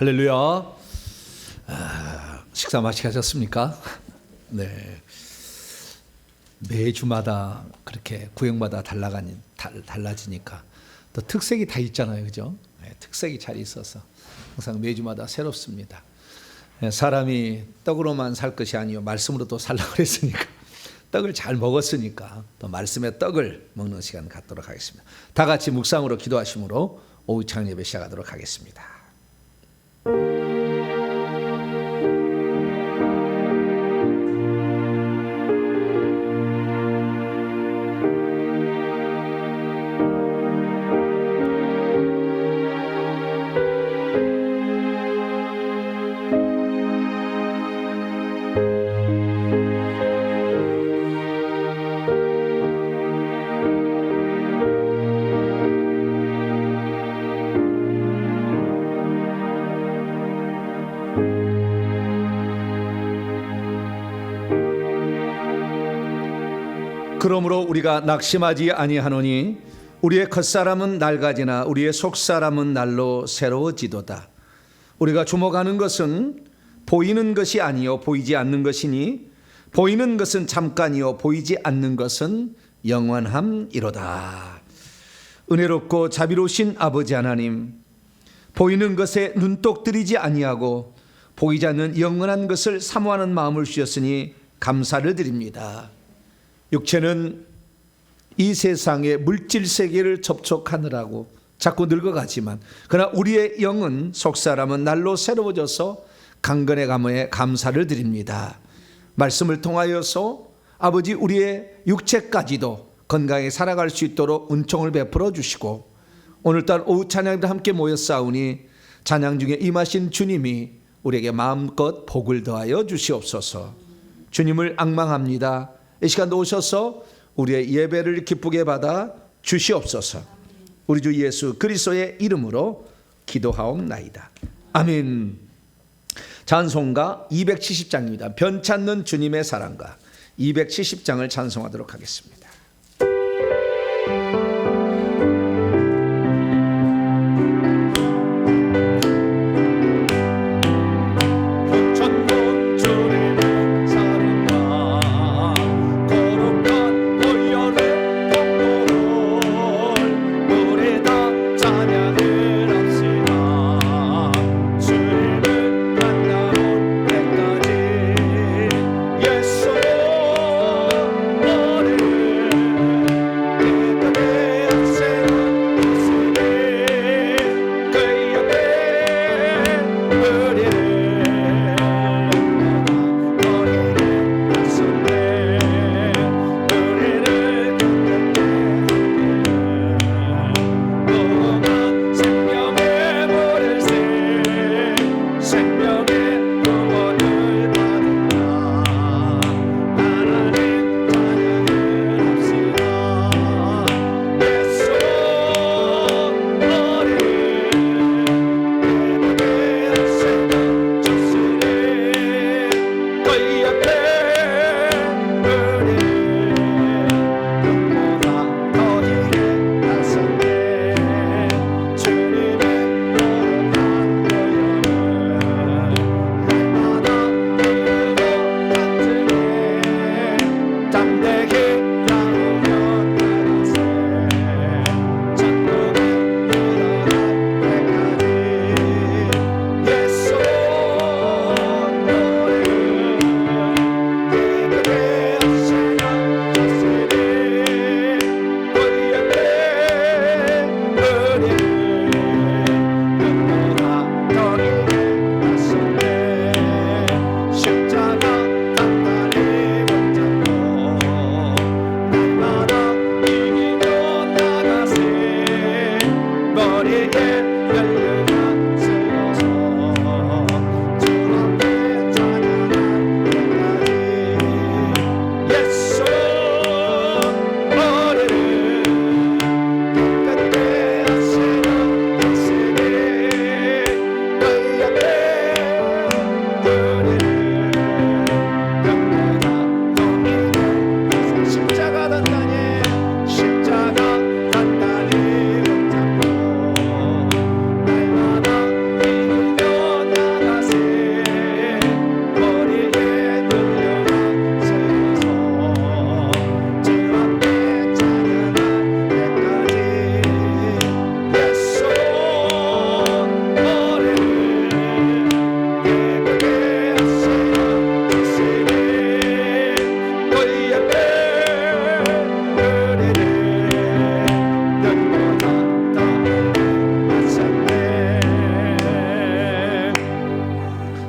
할렐루야. 식사 맛있게 하셨습니까? 네. 매주마다 그렇게 구역마다 달라지니까 또 특색이 다 있잖아요, 그죠? 네, 특색이 잘 있어서 항상 매주마다 새롭습니다. 네, 사람이 떡으로만 살 것이 아니요 말씀으로 또 살라고 그랬으니까 떡을 잘 먹었으니까 또 말씀의 떡을 먹는 시간 갖도록 하겠습니다. 다 같이 묵상으로 기도하심으로 오후 찬양 예배 시작하도록 하겠습니다. 그러므로 우리가 낙심하지 아니하노니 우리의 겉사람은 낡아지나 우리의 속사람은 날로 새로워지도다. 우리가 주목하는 것은 보이는 것이 아니요 보이지 않는 것이니 보이는 것은 잠깐이요 보이지 않는 것은 영원함이로다. 은혜롭고 자비로우신 아버지 하나님, 보이는 것에 눈독 들이지 아니하고 보이지 않는 영원한 것을 사모하는 마음을 주셨으니 감사를 드립니다. 육체는 이 세상의 물질 세계를 접촉하느라고 자꾸 늙어가지만 그러나 우리의 영은 속사람은 날로 새로워져서 강건해 감에 감사를 드립니다. 말씀을 통하여서 아버지 우리의 육체까지도 건강히 살아갈 수 있도록 은총을 베풀어 주시고 오늘날 오후 찬양도 함께 모였사오니 찬양 중에 임하신 주님이 우리에게 마음껏 복을 더하여 주시옵소서. 주님을 앙망합니다. 이 시간도 오셔서 우리의 예배를 기쁘게 받아 주시옵소서. 우리 주 예수 그리스도의 이름으로 기도하옵나이다. 아멘. 찬송가 270장입니다. 변찮는 주님의 사랑가 270장을 찬송하도록 하겠습니다. 예수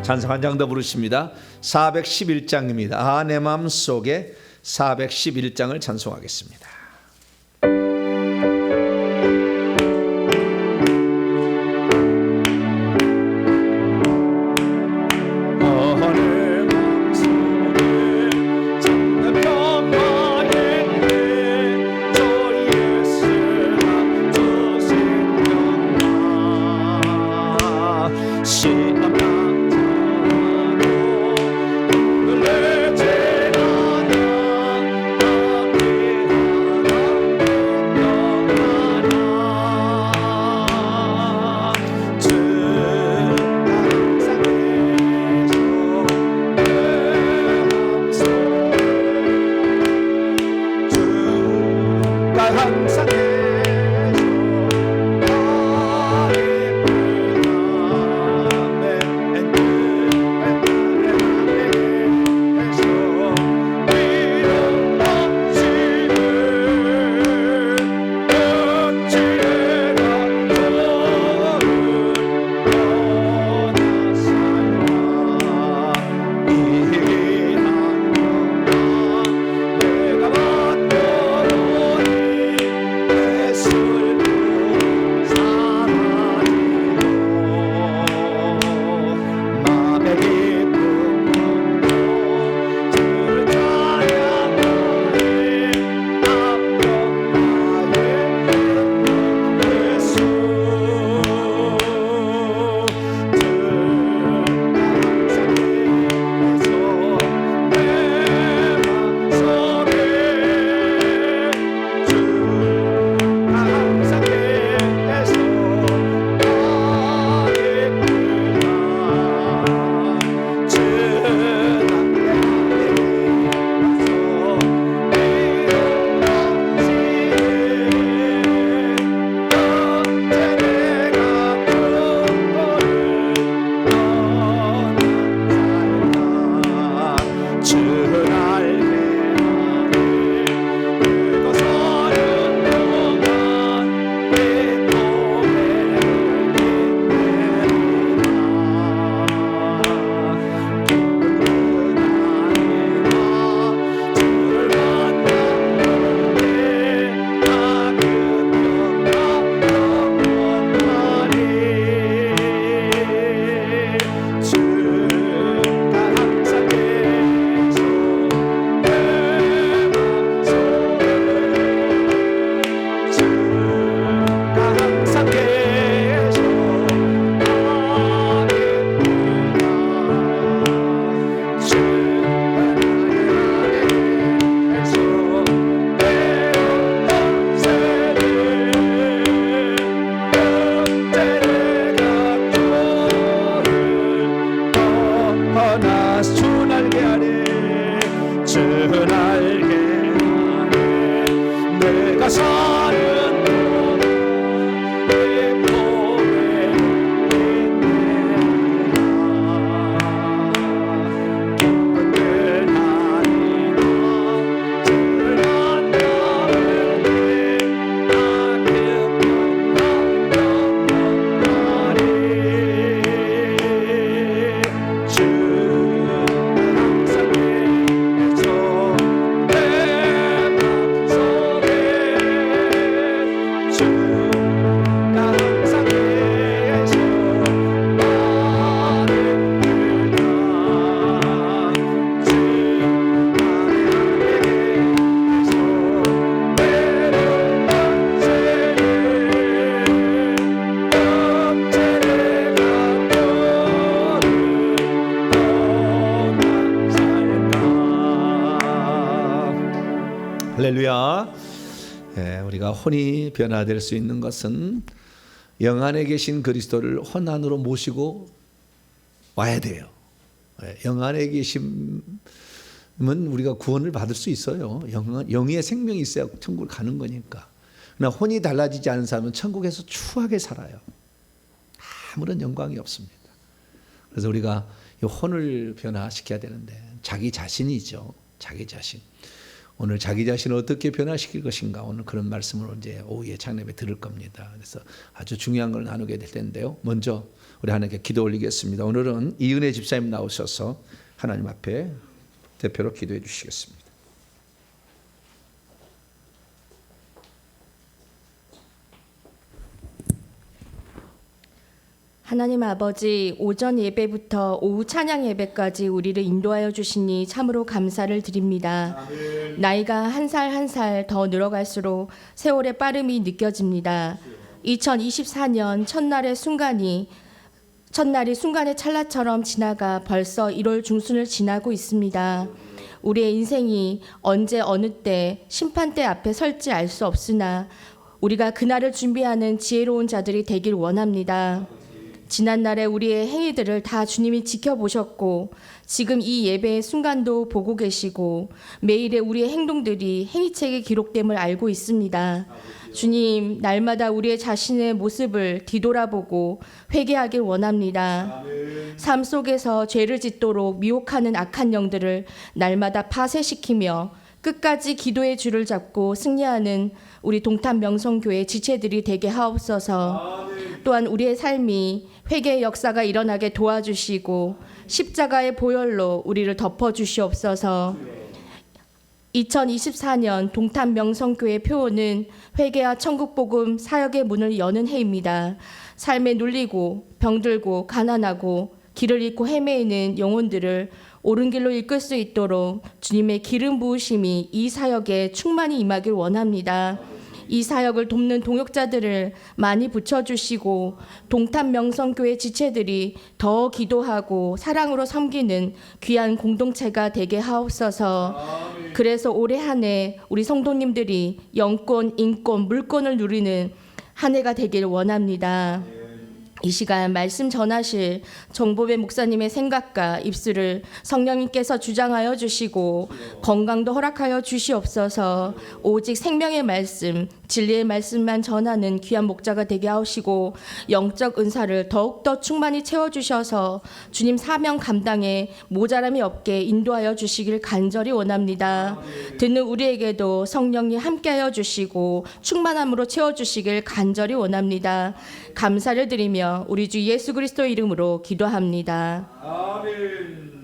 찬송 한 장 더 부르십니다. 411장입니다. 아, 내 마음 속에 411장을 찬송하겠습니다. 할렐루야. 우리가 혼이 변화될 수 있는 것은 영 안에 계신 그리스도를 혼 안으로 모시고 와야 돼요. 영 안에 계심은 우리가 구원을 받을 수 있어요. 영의 생명이 있어야 천국을 가는 거니까. 그러나 혼이 달라지지 않은 사람은 천국에서 추하게 살아요. 아무런 영광이 없습니다. 그래서 우리가 이 혼을 변화시켜야 되는데 자기 자신이죠. 자기 자신. 오늘 자기 자신을 어떻게 변화시킬 것인가, 오늘 그런 말씀을 이제 오후에 창립에 들을 겁니다. 그래서 아주 중요한 걸 나누게 될 텐데요. 먼저 우리 하나님께 기도 올리겠습니다. 오늘은 이은혜 집사님 나오셔서 하나님 앞에 대표로 기도해 주시겠습니다. 하나님 아버지, 오전 예배부터 오후 찬양 예배까지 우리를 인도하여 주시니 참으로 감사를 드립니다. 아멘. 나이가 한 살 한 살 더 늘어갈수록 세월의 빠름이 느껴집니다. 2024년 첫날이 순간의 찰나처럼 지나가 벌써 1월 중순을 지나고 있습니다. 우리의 인생이 언제 어느 때 심판대 앞에 설지 알 수 없으나 우리가 그날을 준비하는 지혜로운 자들이 되길 원합니다. 지난날에 우리의 행위들을 다 주님이 지켜보셨고 지금 이 예배의 순간도 보고 계시고 매일의 우리의 행동들이 행위책에 기록됨을 알고 있습니다. 주님, 날마다 우리의 자신의 모습을 뒤돌아보고 회개하길 원합니다. 삶 속에서 죄를 짓도록 미혹하는 악한 영들을 날마다 파쇄시키며 끝까지 기도의 줄을 잡고 승리하는 우리 동탄 명성교회 지체들이 되게 하옵소서. 또한 우리의 삶이 회개의 역사가 일어나게 도와주시고 십자가의 보혈로 우리를 덮어주시옵소서. 2024년 동탄 명성교회 표어는 회개와 천국복음 사역의 문을 여는 해입니다. 삶에 눌리고 병들고 가난하고 길을 잃고 헤매이는 영혼들을 옳은 길로 이끌 수 있도록 주님의 기름 부으심이 이 사역에 충만히 임하길 원합니다. 이 사역을 돕는 동역자들을 많이 붙여주시고 동탄 명성교회 지체들이 더 기도하고 사랑으로 섬기는 귀한 공동체가 되게 하옵소서. 그래서 올해 한 해 우리 성도님들이 영권, 인권, 물권을 누리는 한 해가 되길 원합니다. 이 시간 말씀 전하실 정보배 목사님의 생각과 입술을 성령님께서 주장하여 주시고 건강도 허락하여 주시옵소서. 오직 생명의 말씀, 진리의 말씀만 전하는 귀한 목자가 되게 하시고 영적 은사를 더욱더 충만히 채워주셔서 주님 사명 감당에 모자람이 없게 인도하여 주시길 간절히 원합니다. 듣는 우리에게도 성령님 함께하여 주시고 충만함으로 채워주시길 간절히 원합니다. 감사를 드리며 우리 주 예수 그리스도 이름으로 기도합니다. 아멘.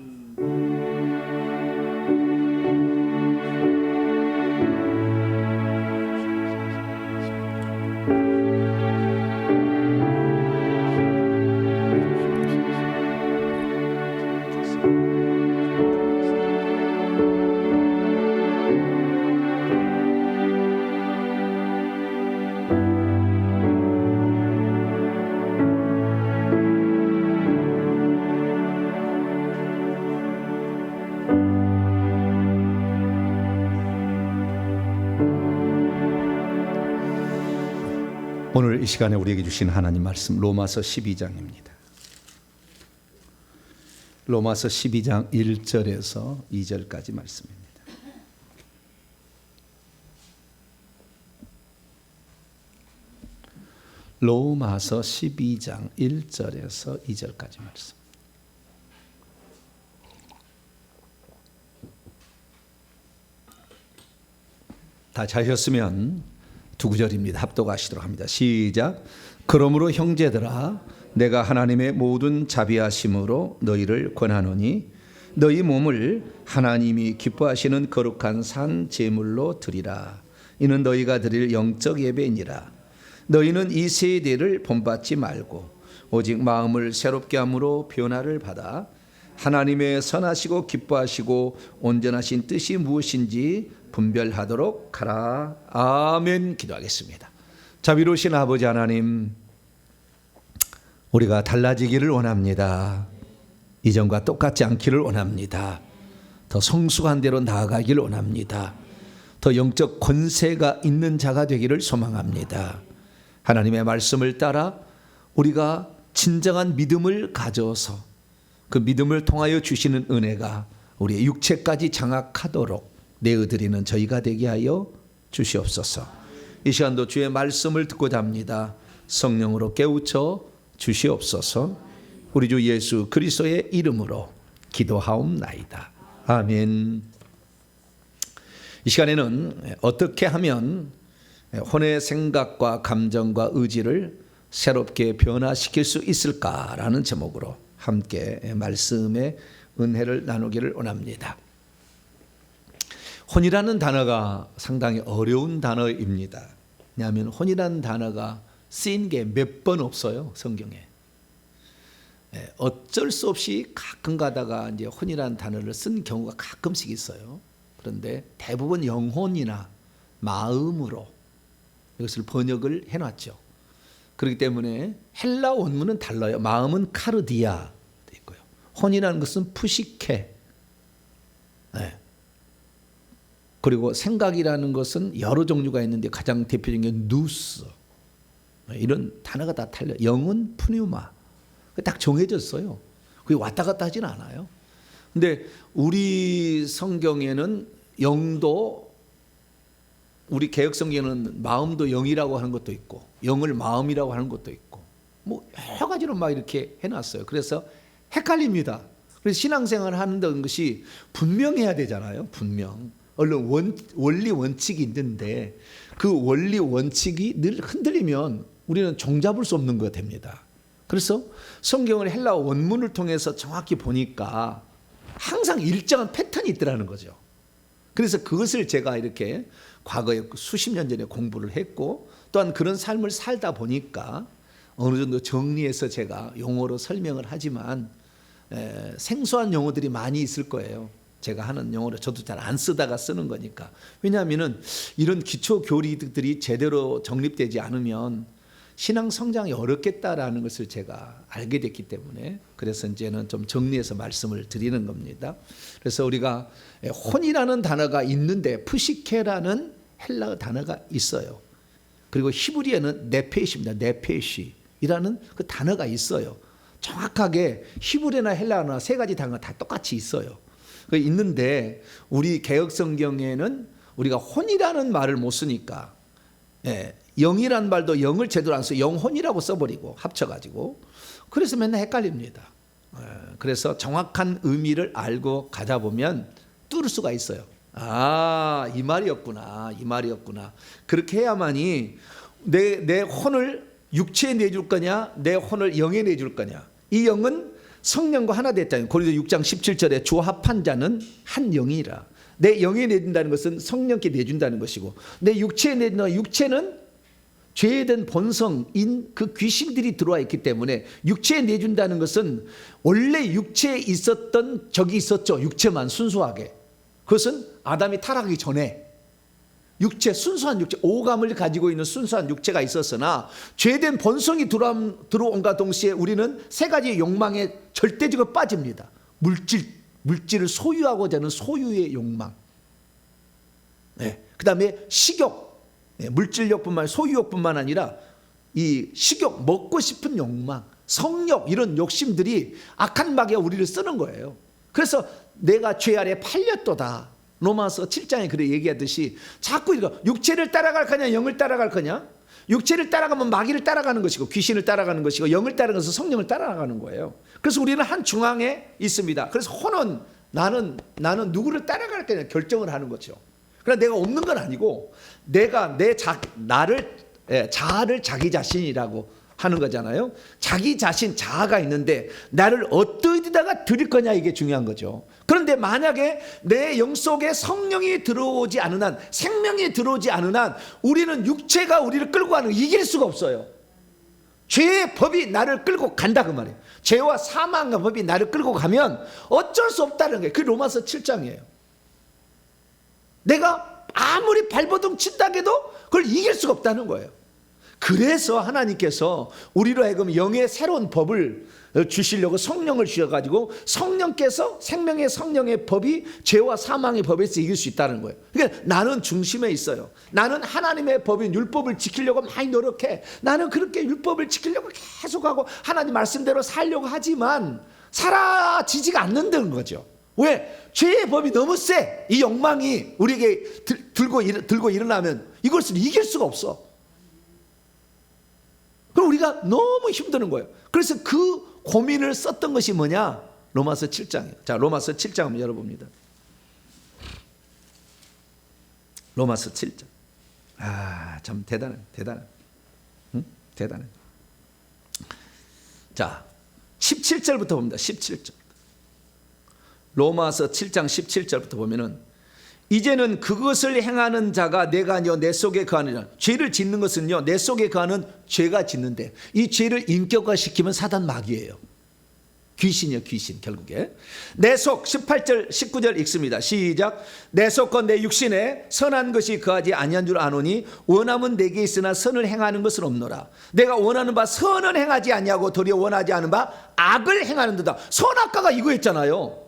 오늘 이 시간에 우리에게 주신 하나님 말씀 로마서 12장입니다. 로마서 12장 1절에서 2절까지 말씀입니다. 로마서 12장 1절에서 2절까지 말씀. 다 잘하셨으면 두 구절입니다. 합독하시도록 합니다. 시작. 그러므로 형제들아, 내가 하나님의 모든 자비하심으로 너희를 권하노니 너희 몸을 하나님이 기뻐하시는 거룩한 산 제물로 드리라. 이는 너희가 드릴 영적 예배니라. 너희는 이 세대를 본받지 말고 오직 마음을 새롭게 함으로 변화를 받아 하나님의 선하시고 기뻐하시고 온전하신 뜻이 무엇인지 분별하도록 하라. 아멘. 기도하겠습니다. 자비로우신 아버지 하나님, 우리가 달라지기를 원합니다. 이전과 똑같지 않기를 원합니다. 더 성숙한 대로 나아가기를 원합니다. 더 영적 권세가 있는 자가 되기를 소망합니다. 하나님의 말씀을 따라 우리가 진정한 믿음을 가져서 그 믿음을 통하여 주시는 은혜가 우리의 육체까지 장악하도록 내어드리는 저희가 되게 하여 주시옵소서. 이 시간도 주의 말씀을 듣고자 합니다. 성령으로 깨우쳐 주시옵소서. 우리 주 예수 그리스도의 이름으로 기도하옵나이다. 아멘. 이 시간에는 어떻게 하면 혼의 생각과 감정과 의지를 새롭게 변화시킬 수 있을까라는 제목으로 함께 말씀의 은혜를 나누기를 원합니다. 혼이라는 단어가 상당히 어려운 단어입니다. 왜냐하면 혼이라는 단어가 쓰인 게 몇 번 없어요, 성경에. 어쩔 수 없이 가끔 가다가 이제 혼이라는 단어를 쓴 경우가 가끔씩 있어요. 그런데 대부분 영혼이나 마음으로 이것을 번역을 해놨죠. 그렇기 때문에 헬라 원문은 달라요. 마음은 카르디아 돼 있고요. 혼이라는 것은 푸시케. 네. 그리고 생각이라는 것은 여러 종류가 있는데 가장 대표적인 게 누스. 이런 단어가 다 달려. 영은 푸뉴마. 딱 정해졌어요. 그게 왔다 갔다 하진 않아요. 근데 우리 성경에는 영도, 우리 개혁 성경에는 마음도 영이라고 하는 것도 있고 영을 마음이라고 하는 것도 있고 뭐 여러 가지로 막 이렇게 해놨어요. 그래서 헷갈립니다. 그래서 신앙생활을 하는 것이 분명해야 되잖아요. 분명. 얼른 원리 원칙이 있는데 그 원리 원칙이 늘 흔들리면 우리는 종잡을 수 없는 거 됩니다. 그래서 성경을 헬라어 원문을 통해서 정확히 보니까 항상 일정한 패턴이 있더라는 거죠. 그래서 그것을 제가 이렇게 과거에 수십 년 전에 공부를 했고 또한 그런 삶을 살다 보니까 어느 정도 정리해서 제가 용어로 설명을 하지만 생소한 용어들이 많이 있을 거예요. 제가 하는 용어를 저도 잘 안 쓰다가 쓰는 거니까. 왜냐하면 이런 기초 교리들이 제대로 정립되지 않으면 신앙 성장이 어렵겠다라는 것을 제가 알게 됐기 때문에 그래서 이제는 좀 정리해서 말씀을 드리는 겁니다. 그래서 우리가 혼이라는 단어가 있는데 푸시케라는 헬라어 단어가 있어요. 그리고 히브리어는 네페시입니다. 네페시이라는 그 단어가 있어요. 정확하게 히브리어나 헬라어나 세 가지 단어가 다 똑같이 있어요. 있는데 우리 개혁 성경에는 우리가 혼이라는 말을 못 쓰니까 영이라는 말도 영을 제대로 안 써 영혼이라고 써버리고 합쳐가지고 그래서 맨날 헷갈립니다. 그래서 정확한 의미를 알고 가다 보면 뚫을 수가 있어요. 아, 이 말이었구나, 이 말이었구나. 그렇게 해야만이 내 혼을 육체에 내줄 거냐, 내 혼을 영에 내줄 거냐. 이 영은 성령과 하나 됐다는 고린도 6장 17절에 주 합한 자는 한 영이라. 내 영에 내준다는 것은 성령께 내준다는 것이고 내 육체에 내준다. 육체는 죄된 본성인 그 귀신들이 들어와 있기 때문에 육체에 내준다는 것은 원래 육체에 있었던 적이 있었죠. 육체만 순수하게. 그것은 아담이 타락하기 전에 육체, 순수한 육체, 오감을 가지고 있는 순수한 육체가 있었으나 죄된 본성이 들어온과 동시에 우리는 세 가지 욕망에 절대적으로 빠집니다. 물질을 소유하고자 하는 소유의 욕망. 그 다음에 식욕, 물질욕뿐만 소유욕뿐만 아니라 이 식욕, 먹고 싶은 욕망, 성욕 이런 욕심들이 악한 마귀가 우리를 쓰는 거예요. 그래서 내가 죄 아래 팔렸도다. 로마서 7장에 그래 얘기하듯이 자꾸 이거 육체를 따라갈 거냐 영을 따라갈 거냐. 육체를 따라가면 마귀를 따라가는 것이고 귀신을 따라가는 것이고 영을 따라가서 성령을 따라가는 거예요. 그래서 우리는 한 중앙에 있습니다. 그래서 혼은 나는 누구를 따라갈 거냐 결정을 하는 거죠. 그러나 내가 없는 건 아니고 내가 자아를 자기 자신이라고 하는 거잖아요. 자기 자신 자아가 있는데 나를 어디다가 드릴 거냐 이게 중요한 거죠. 그런데 만약에 내 영 속에 성령이 들어오지 않은 한 생명이 들어오지 않은 한 우리는 육체가 우리를 끌고 가는 거 이길 수가 없어요. 죄의 법이 나를 끌고 간다 그 말이에요. 죄와 사망의 법이 나를 끌고 가면 어쩔 수 없다는 거예요. 그게 로마서 7장이에요. 내가 아무리 발버둥 친다 해도 그걸 이길 수가 없다는 거예요. 그래서 하나님께서 우리로 하여금 영의 새로운 법을 주시려고 성령을 주셔가지고 성령께서 생명의 성령의 법이 죄와 사망의 법에서 이길 수 있다는 거예요. 그러니까 나는 중심에 있어요. 나는 하나님의 법인 율법을 지키려고 많이 노력해. 나는 그렇게 율법을 지키려고 계속하고 하나님 말씀대로 살려고 하지만 사라지지가 않는다는 거죠. 왜? 죄의 법이 너무 세. 이 욕망이 우리에게 들고 일어나면 이것을 이길 수가 없어. 그럼 우리가 너무 힘드는 거예요. 그래서 그 고민을 썼던 것이 뭐냐? 로마서 7장이에요. 자, 로마서 7장 한번 열어봅니다. 로마서 7장. 참 대단해. 응? 대단해. 자, 17절부터 봅니다. 17절. 로마서 7장 17절부터 보면은 이제는 그것을 행하는 자가 내가 아니요 내 속에 거하느니라. 죄를 짓는 것은요 내 속에 거하는 죄가 짓는데, 이 죄를 인격화시키면 사단 마귀예요. 귀신이요, 귀신. 결국에 내 속, 18절 19절 읽습니다. 시작. 내 속과 내 육신에 선한 것이 거하지 아니한 줄 아노니 원함은 내게 있으나 선을 행하는 것은 없노라. 내가 원하는 바 선은 행하지 아니하고 도리어 원하지 않은 바 악을 행하는도다. 선악과가 이거였잖아요.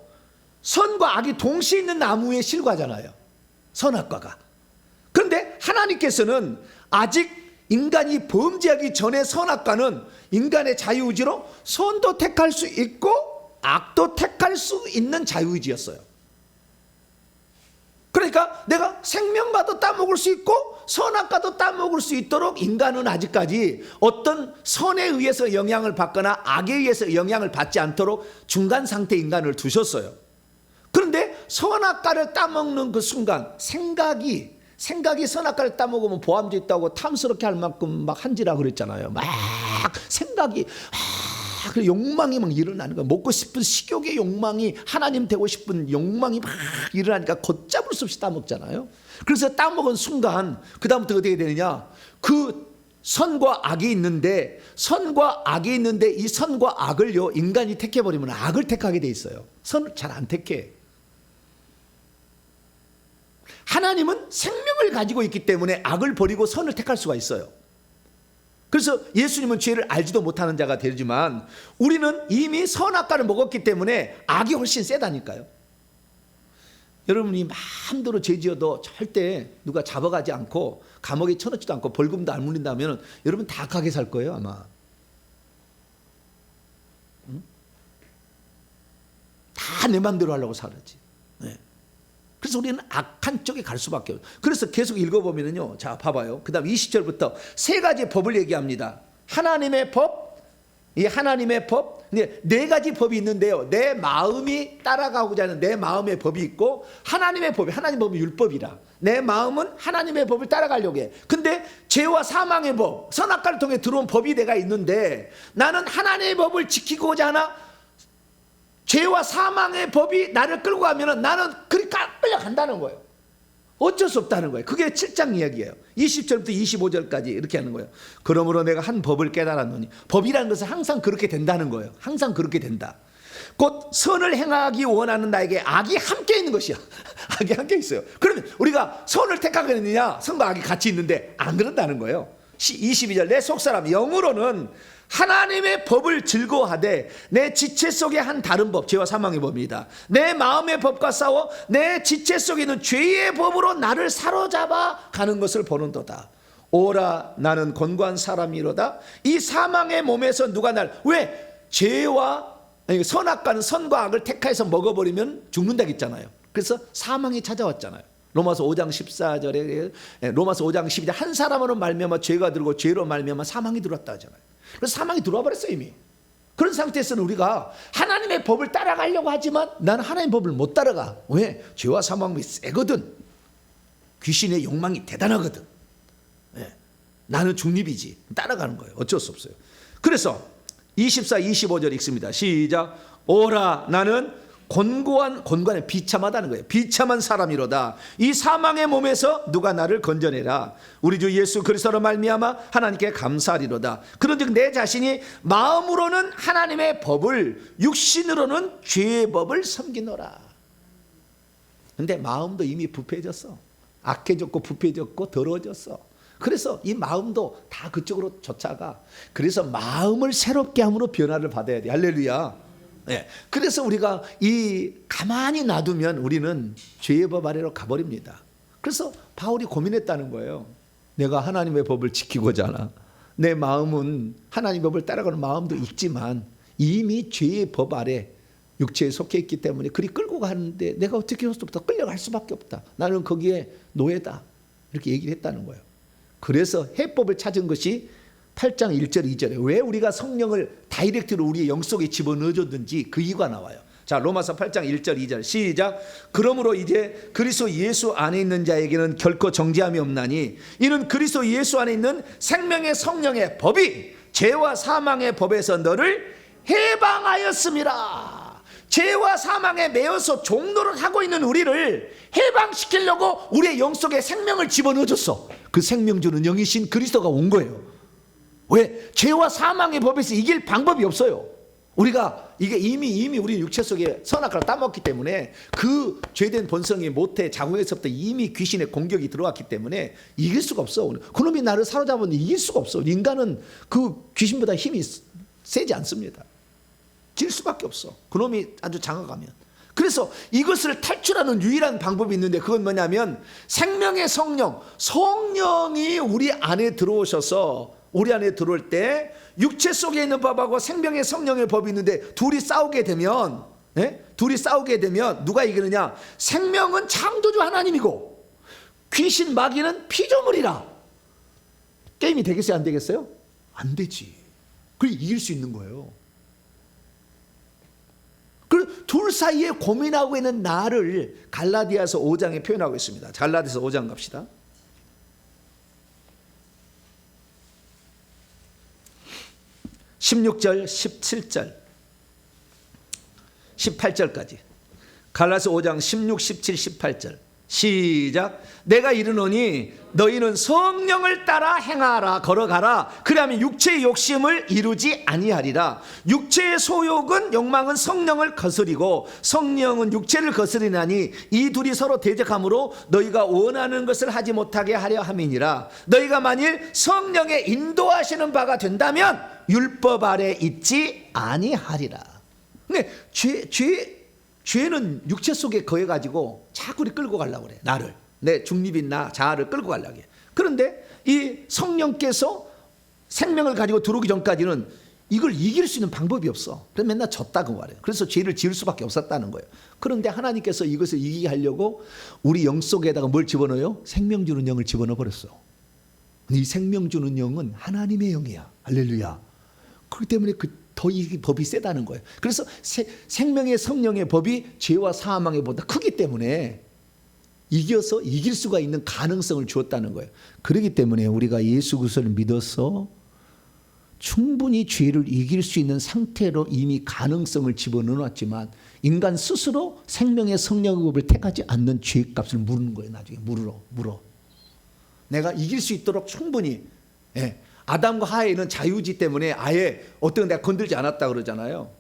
선과 악이 동시에 있는 나무의 실과잖아요, 선악과가. 그런데 하나님께서는 아직 인간이 범죄하기 전에 선악과는 인간의 자유의지로 선도 택할 수 있고 악도 택할 수 있는 자유의지였어요. 그러니까 내가 생명과도 따먹을 수 있고 선악과도 따먹을 수 있도록 인간은 아직까지 어떤 선에 의해서 영향을 받거나 악에 의해서 영향을 받지 않도록 중간 상태 인간을 두셨어요. 그런데 선악과를 따먹는 그 순간 생각이 선악과를 따먹으면 보암제 있다고 탐스럽게 할 만큼 막 한지라 그랬잖아요. 막 생각이 그 욕망이 막 일어나는 거야. 먹고 싶은 식욕의 욕망이, 하나님 되고 싶은 욕망이 막 일어나니까 걷잡을 수 없이 따먹잖아요. 그래서 따먹은 순간 그 다음부터 어떻게 되느냐, 그 선과 악이 있는데 이 선과 악을요 인간이 택해버리면 악을 택하게 돼 있어요. 선을 잘 안 택해. 하나님은 생명을 가지고 있기 때문에 악을 버리고 선을 택할 수가 있어요. 그래서 예수님은 죄를 알지도 못하는 자가 되지만 우리는 이미 선악과를 먹었기 때문에 악이 훨씬 세다니까요. 여러분이 마음대로 죄 지어도 절대 누가 잡아가지 않고 감옥에 쳐넣지도 않고 벌금도 안 물린다면 여러분 다 악하게 살 거예요, 아마. 다 내 마음대로 하려고 살았지. 네. 그래서 우리는 악한 쪽에 갈 수밖에 없어요. 그래서 계속 읽어보면요, 자 봐봐요. 그 다음 20절부터 세 가지 법을 얘기합니다. 하나님의 법, 이 하나님의 법, 네 가지 법이 있는데요, 내 마음이 따라가고자 하는 내 마음의 법이 있고, 하나님의 법이, 하나님의 법이 율법이라 내 마음은 하나님의 법을 따라가려고 해. 근데 죄와 사망의 법, 선악과를 통해 들어온 법이 내가 있는데 나는 하나님의 법을 지키고자 하나 죄와 사망의 법이 나를 끌고 가면 나는 그리 끌려간다는 거예요. 어쩔 수 없다는 거예요. 그게 7장 이야기예요. 20절부터 25절까지 이렇게 하는 거예요. 그러므로 내가 한 법을 깨달았노니, 법이라는 것은 항상 그렇게 된다는 거예요. 항상 그렇게 된다. 곧 선을 행하기 원하는 나에게 악이 함께 있는 것이야. 악이 함께 있어요. 그러면 우리가 선을 택하겠느냐? 선과 악이 같이 있는데 안 그런다는 거예요. 22절 내 속사람 영으로는 하나님의 법을 즐거워하되 내 지체 속에 한 다른 법, 죄와 사망의 법입니다. 내 마음의 법과 싸워 내 지체 속에 있는 죄의 법으로 나를 사로잡아 가는 것을 보는도다. 오라 나는 곤고한 사람이로다. 이 사망의 몸에서 누가 날, 왜? 죄와 선악과는 선과 악을 택해서 먹어버리면 죽는다고 했잖아요. 그래서 사망이 찾아왔잖아요. 로마서 5장 14절에 로마서 5장 12절 한 사람으로 말미암아 죄가 들고 죄로 말미암아 사망이 들어왔다 하잖아요. 그래서 사망이 들어와 버렸어요 이미. 그런 상태에서는 우리가 하나님의 법을 따라가려고 하지만 나는 하나님의 법을 못 따라가. 왜? 죄와 사망이 세거든. 귀신의 욕망이 대단하거든. 나는 중립이지. 따라가는 거예요. 어쩔 수 없어요. 그래서 24, 25절 읽습니다. 시작. 오라 나는 곤고한 비참하다는 거예요. 비참한 사람이로다. 이 사망의 몸에서 누가 나를 건져내라. 우리 주 예수 그리스도로 말미암아 하나님께 감사하리로다. 그런즉 내 자신이 마음으로는 하나님의 법을, 육신으로는 죄의 법을 섬기노라. 근데 마음도 이미 부패해졌어. 악해졌고 부패해졌고 더러워졌어. 그래서 이 마음도 다 그쪽으로 쫓아가. 그래서 마음을 새롭게 함으로 변화를 받아야 돼. 할렐루야. 네. 그래서 우리가 가만히 놔두면 우리는 죄의 법 아래로 가버립니다. 그래서 바울이 고민했다는 거예요. 내가 하나님의 법을 지키고자 하나. 내 마음은 하나님의 법을 따라가는 마음도 있지만 이미 죄의 법 아래 육체에 속해 있기 때문에 그리 끌고 가는데 내가 어떻게 해서부터 끌려갈 수밖에 없다. 나는 거기에 노예다. 이렇게 얘기를 했다는 거예요. 그래서 해법을 찾은 것이 8장 1절 2절에 왜 우리가 성령을 다이렉트로 우리의 영 속에 집어넣어줬는지 그 이유가 나와요. 자, 로마서 8장 1절 2절 시작. 그러므로 이제 그리스도 예수 안에 있는 자에게는 결코 정죄함이 없나니 이는 그리스도 예수 안에 있는 생명의 성령의 법이 죄와 사망의 법에서 너를 해방하였음이라. 죄와 사망에 매여서 종노릇 하고 있는 우리를 해방시키려고 우리의 영 속에 생명을 집어넣어줬어. 그 생명 주는 영이신 그리스도가 온 거예요. 왜? 죄와 사망의 법에서 이길 방법이 없어요. 우리가 이게 이미 우리 육체 속에 선악과를 따먹기 때문에 그 죄된 본성이 모태 자궁에서부터 이미 귀신의 공격이 들어왔기 때문에 이길 수가 없어. 그놈이 나를 사로잡았는데 이길 수가 없어. 인간은 그 귀신보다 힘이 세지 않습니다. 질 수밖에 없어. 그놈이 아주 장악하면. 그래서 이것을 탈출하는 유일한 방법이 있는데 그건 뭐냐면 생명의 성령이 우리 안에 들어오셔서 우리 안에 들어올 때 육체 속에 있는 법하고 생명의 성령의 법이 있는데 둘이 싸우게 되면 누가 이기느냐? 생명은 창조주 하나님이고 귀신 마귀는 피조물이라. 게임이 되겠어요? 안 되겠어요? 안 되지. 그래 이길 수 있는 거예요. 그 둘 사이에 고민하고 있는 나를 갈라디아서 5장에 표현하고 있습니다. 갈라디아서 5장 갑시다. 16절, 17절, 18절까지. 갈라디아서 5장 16, 17, 18절. 시작. 내가 이르노니 너희는 성령을 따라 행하라, 걸어가라. 그리하면 육체의 욕심을 이루지 아니하리라. 육체의 소욕은, 욕망은 성령을 거스리고 성령은 육체를 거스리나니 이 둘이 서로 대적하므로 너희가 원하는 것을 하지 못하게 하려 함이니라. 너희가 만일 성령의 인도하시는 바가 된다면 율법 아래 있지 아니하리라. 근데 죄는 육체 속에 거해가지고 자꾸 우리 끌고 가려고 그래. 나를, 내 중립인 나 자아를 끌고 가려고 해. 그런데 이 성령께서 생명을 가지고 들어오기 전까지는 이걸 이길 수 있는 방법이 없어. 그래서 맨날 졌다고 말해요. 그래서 죄를 지을 수밖에 없었다는 거예요. 그런데 하나님께서 이것을 이기게 하려고 우리 영 속에다가 뭘 집어넣어요? 생명 주는 영을 집어넣어 버렸어. 이 생명 주는 영은 하나님의 영이야. 할렐루야. 그렇기 때문에 더 이 법이 세다는 거예요. 그래서 생명의 성령의 법이 죄와 사망의 법보다 크기 때문에 이겨서 이길 수가 있는 가능성을 주었다는 거예요. 그렇기 때문에 우리가 예수 그리스도를 믿어서 충분히 죄를 이길 수 있는 상태로 이미 가능성을 집어넣어놨지만 인간 스스로 생명의 성령의 법을 택하지 않는 죄값을 물는 거예요. 나중에 물어. 내가 이길 수 있도록 충분히. 아담과 하와는 자유지 때문에 아예 어떤 내가 건들지 않았다 그러잖아요.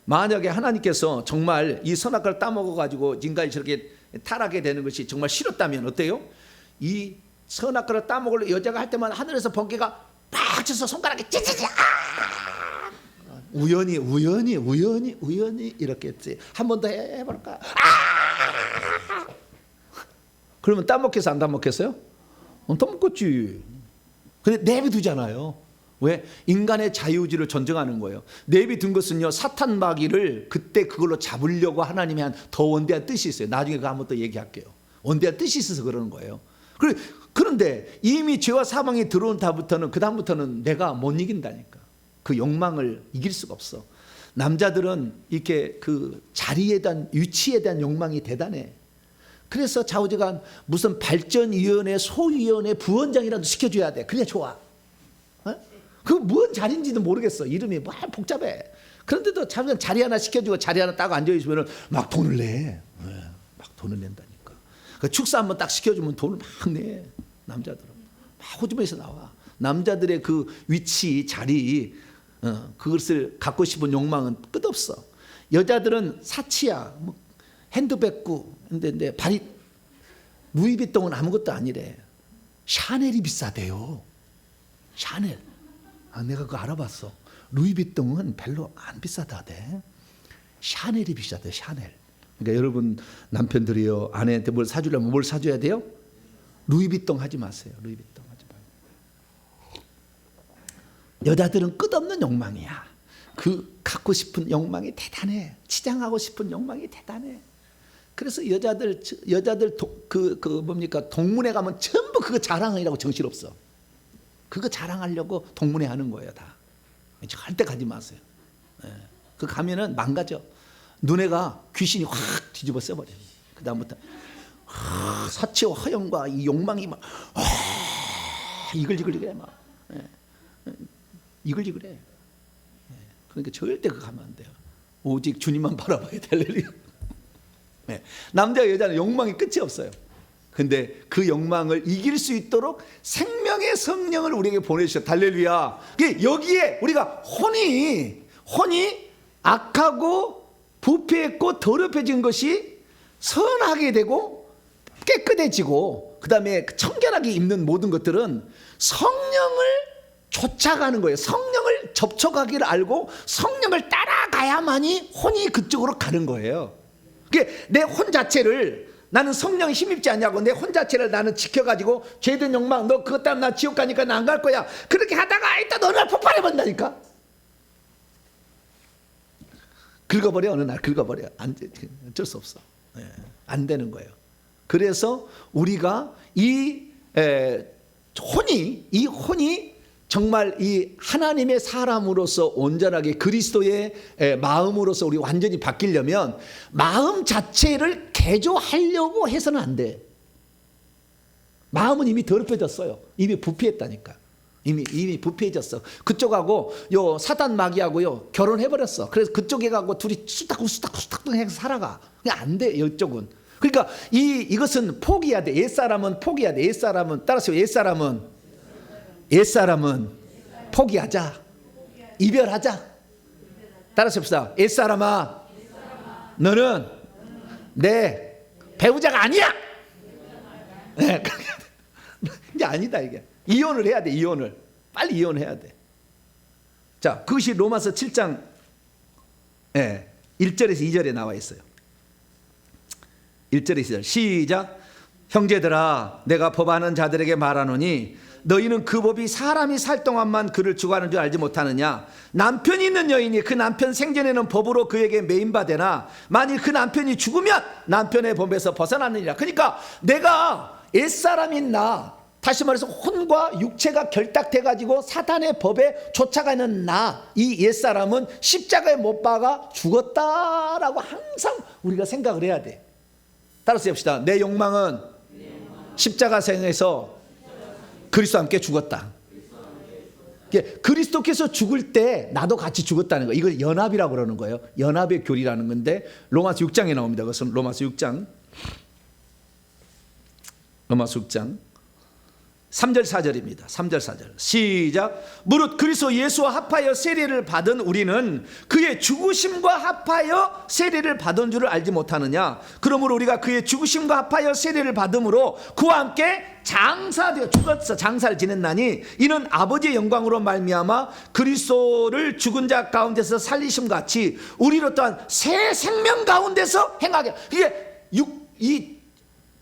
만약에 하나님께서 정말 이 선악과를 따먹어가지고 인간이 저렇게 타락하게 되는 것이 정말 싫었다면 어때요? 이 선악과를 따먹을 여자가 할 때만 하늘에서 번개가 팍 쳐서 손가락에 찌찌찌 우연히 이렇게 했지. 한 번 더 해볼까? 그러면 따먹겠어 안 따먹겠어요? 따먹겠지. 근데 내비두잖아요. 왜? 인간의 자유의지를 전쟁하는 거예요. 내비둔 것은요, 사탄 마귀를 그때 그걸로 잡으려고 하나님이 한 더 원대한 뜻이 있어요. 나중에 그거 한번 더 얘기할게요. 원대한 뜻이 있어서 그러는 거예요. 그런데 이미 죄와 사망이 들어온 그다음부터는 내가 못 이긴다니까. 그 욕망을 이길 수가 없어. 남자들은 이렇게 그 자리에 대한, 위치에 대한 욕망이 대단해. 그래서 좌우지간 무슨 발전위원회, 소위원회 부원장이라도 시켜줘야 돼. 그래 좋아. 그거 뭔 자리인지도 모르겠어. 이름이 뭐 복잡해. 그런데도 자리 하나 시켜주고 자리 하나 딱 앉아있으면 막 돈을 내. 막 돈을 낸다니까. 그 축사 한번 딱 시켜주면 돈을 막 내. 남자들은 막 호주머니에서 나와. 남자들의 그 위치, 자리, 그것을 갖고 싶은 욕망은 끝없어. 여자들은 사치야. 뭐 핸드백구. 근데 발이 루이비통은 아무것도 아니래. 샤넬이 비싸대요. 샤넬. 내가 그거 알아봤어. 루이비통은 별로 안 비싸다대. 샤넬이 비싸대. 샤넬. 그러니까 여러분 남편들이요, 아내한테 뭘 사주려면 뭘 사줘야 돼요? 루이비통 하지 마세요. 루이비통 하지 마세요. 여자들은 끝없는 욕망이야. 그 갖고 싶은 욕망이 대단해. 치장하고 싶은 욕망이 대단해. 그래서 여자들 뭡니까, 동문회 가면 전부 그거 자랑이라고 정신없어. 그거 자랑하려고 동문회 하는 거예요, 다. 절대 가지 마세요. 그 가면은 망가져. 눈에가 귀신이 확 뒤집어 써버려요. 그 다음부터 사치와 허영과 이 욕망이 막 이글이글이래 막 이글이글해. 그러니까 절대 그거 하면 안 돼요. 오직 주님만 바라봐야 될 일이에요. 남자와 여자는 욕망이 끝이 없어요. 근데 그 욕망을 이길 수 있도록 생명의 성령을 우리에게 보내주셨다. 할렐루야. 여기에 우리가 혼이 악하고 부패했고 더럽혀진 것이 선하게 되고 깨끗해지고 그 다음에 청결하게 입는 모든 것들은 성령을 쫓아가는 거예요. 성령을 접촉하기를 알고 성령을 따라가야만이 혼이 그쪽으로 가는 거예요. 내 혼 자체를 나는 성령에 힘입지 않냐고 내 혼 자체를 나는 지켜가지고 죄된 욕망 너 그것 때문에 나 지옥 가니까 나 안 갈 거야 그렇게 하다가 일단 어느 날 폭발해 버린다니까. 긁어버려. 어느 날 긁어버려. 어쩔 수 없어. 안 되는 거예요. 그래서 우리가 이 혼이 정말 이 하나님의 사람으로서 온전하게 그리스도의 마음으로서 우리 완전히 바뀌려면 마음 자체를 개조하려고 해서는 안 돼. 마음은 이미 더럽혀졌어요. 이미 부패했다니까. 이미 부패해졌어. 그쪽하고 요 사단 마귀하고요 결혼해버렸어. 그래서 그쪽에 가고 둘이 수닥 해서 살아가. 그냥 안 돼. 이쪽은. 그러니까 이것은 포기해야 돼. 옛사람은 포기해야 돼. 옛사람은 따라서 옛사람은 포기하자. 이별하자. 따라서 합시다. 옛사람아 너는 내 배우자가 아니야. 이제 아니다 이게. 이혼을 해야 돼. 이혼을 빨리 이혼해야 돼. 자, 그것이 로마서 7장 1절에서 2절에 나와 있어요. 1절에서 2절 시작. 형제들아 내가 법하는 자들에게 말하노니 너희는 그 법이 사람이 살 동안만 그를 주관하는 줄 알지 못하느냐. 남편이 있는 여인이 그 남편 생전에는 법으로 그에게 매인받으나 만일 그 남편이 죽으면 남편의 법에서 벗어나느니라. 그러니까 내가 옛사람인 나, 다시 말해서 혼과 육체가 결탁돼 가지고 사탄의 법에 쫓아가는 나, 이 옛사람은 십자가에 못 박아 죽었다라고 항상 우리가 생각을 해야 돼. 따라서 합시다. 내 욕망은 십자가생에서 그리스도와 함께 죽었다. 그리스도께서 죽을 때 나도 같이 죽었다는 거예요. 이걸 연합이라고 그러는 거예요. 연합의 교리라는 건데 로마서 6장에 나옵니다. 그것은 로마서 6장 3절 4절입니다. 3절 4절 시작. 무릇 그리스도 예수와 합하여 세례를 받은 우리는 그의 죽으심과 합하여 세례를 받은 줄을 알지 못하느냐. 그러므로 우리가 그의 죽으심과 합하여 세례를 받음으로 그와 함께 장사되어 죽었어. 장사를 지냈나니 이는 아버지의 영광으로 말미암아 그리스도를 죽은 자 가운데서 살리심 같이 우리로 또한 새 생명 가운데서 행하게. 이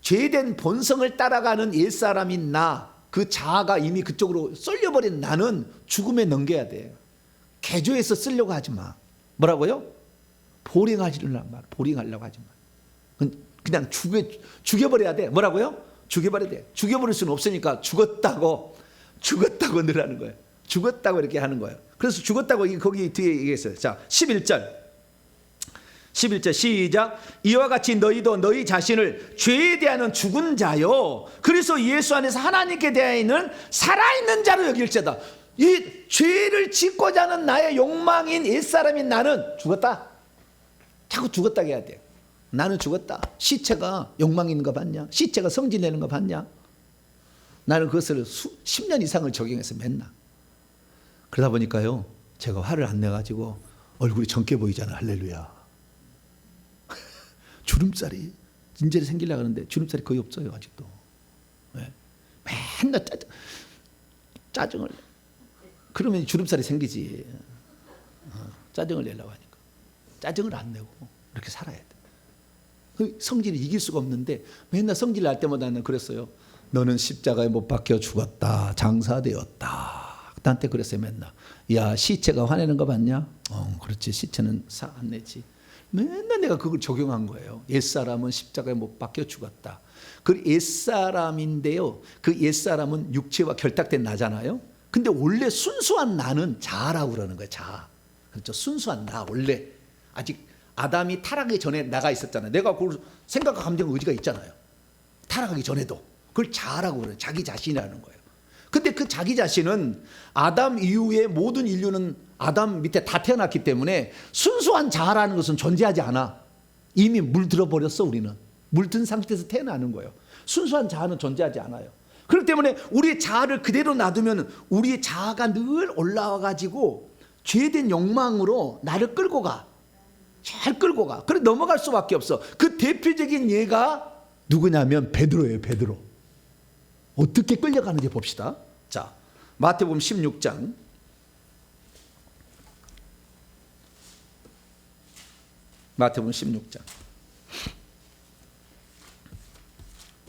죄된 본성을 따라가는 옛사람인 나, 그 자아가 이미 그쪽으로 쏠려버린 나는 죽음에 넘겨야 돼. 개조해서 쓰려고 하지 마. 뭐라고요? 보링하려고 하지 마. 그냥 죽여버려야 돼. 뭐라고요? 죽여버려야 돼. 죽여버릴 수는 없으니까 죽었다고 늘하는 거예요. 죽었다고 이렇게 하는 거예요. 그래서 죽었다고 거기 뒤에 얘기했어요. 자, 11절 시작. 이와 같이 너희도 너희 자신을 죄에 대하는 죽은 자요 그래서 예수 안에서 하나님께 대하여는 살아있는 자로 여길지어다. 이 죄를 짓고자 하는 나의 욕망인 옛사람인 나는 죽었다. 자꾸 죽었다고 해야 돼요. 나는 죽었다. 시체가 욕망 있는 거 봤냐? 시체가 성질 내는 거 봤냐? 나는 그것을 10년 이상을 적용해서 맨날. 그러다 보니까요 제가 화를 안 내가지고 얼굴이 젊게 보이잖아. 할렐루야. 주름살이 인절이 생기려고 하는데 주름살이 거의 없어요 아직도. 맨날 짜증을 그러면 주름살이 생기지. 짜증을 내려고 하니까 짜증을 안 내고 이렇게 살아야 돼. 그 성질이 이길 수가 없는데 맨날 성질 날 때마다 나는 그랬어요. 너는 십자가에 못 박혀 죽었다. 장사되었다. 나한테 그랬어요. 맨날. 야 시체가 화내는 거 봤냐? 그렇지. 시체는 사 안 내지. 맨날 내가 그걸 적용한 거예요. 옛사람은 십자가에 못 박혀 죽었다. 그 옛사람인데요. 그 옛사람은 육체와 결탁된 나잖아요. 근데 원래 순수한 나는 자아라고 그러는 거예요. 자아. 그렇죠. 순수한 나 원래 아담이 타락하기 전에 나가 있었잖아요. 내가 그 생각과 감정, 의지가 있잖아요. 타락하기 전에도. 그걸 자아라고 그래요. 자기 자신이라는 거예요. 근데 그 자기 자신은 아담 이후에 모든 인류는 아담 밑에 다 태어났기 때문에 순수한 자아라는 것은 존재하지 않아. 이미 물들어 버렸어. 우리는 물든 상태에서 태어나는 거예요. 순수한 자아는 존재하지 않아요. 그렇기 때문에 우리의 자아를 그대로 놔두면 우리의 자아가 늘 올라와 가지고 죄된 욕망으로 나를 끌고 가. 잘 끌고 가. 그래 넘어갈 수밖에 없어. 그 대표적인 예가 누구냐면 베드로예요. 베드로. 어떻게 끌려가는지 봅시다. 자, 마태복음 16장. 마태복음 16장.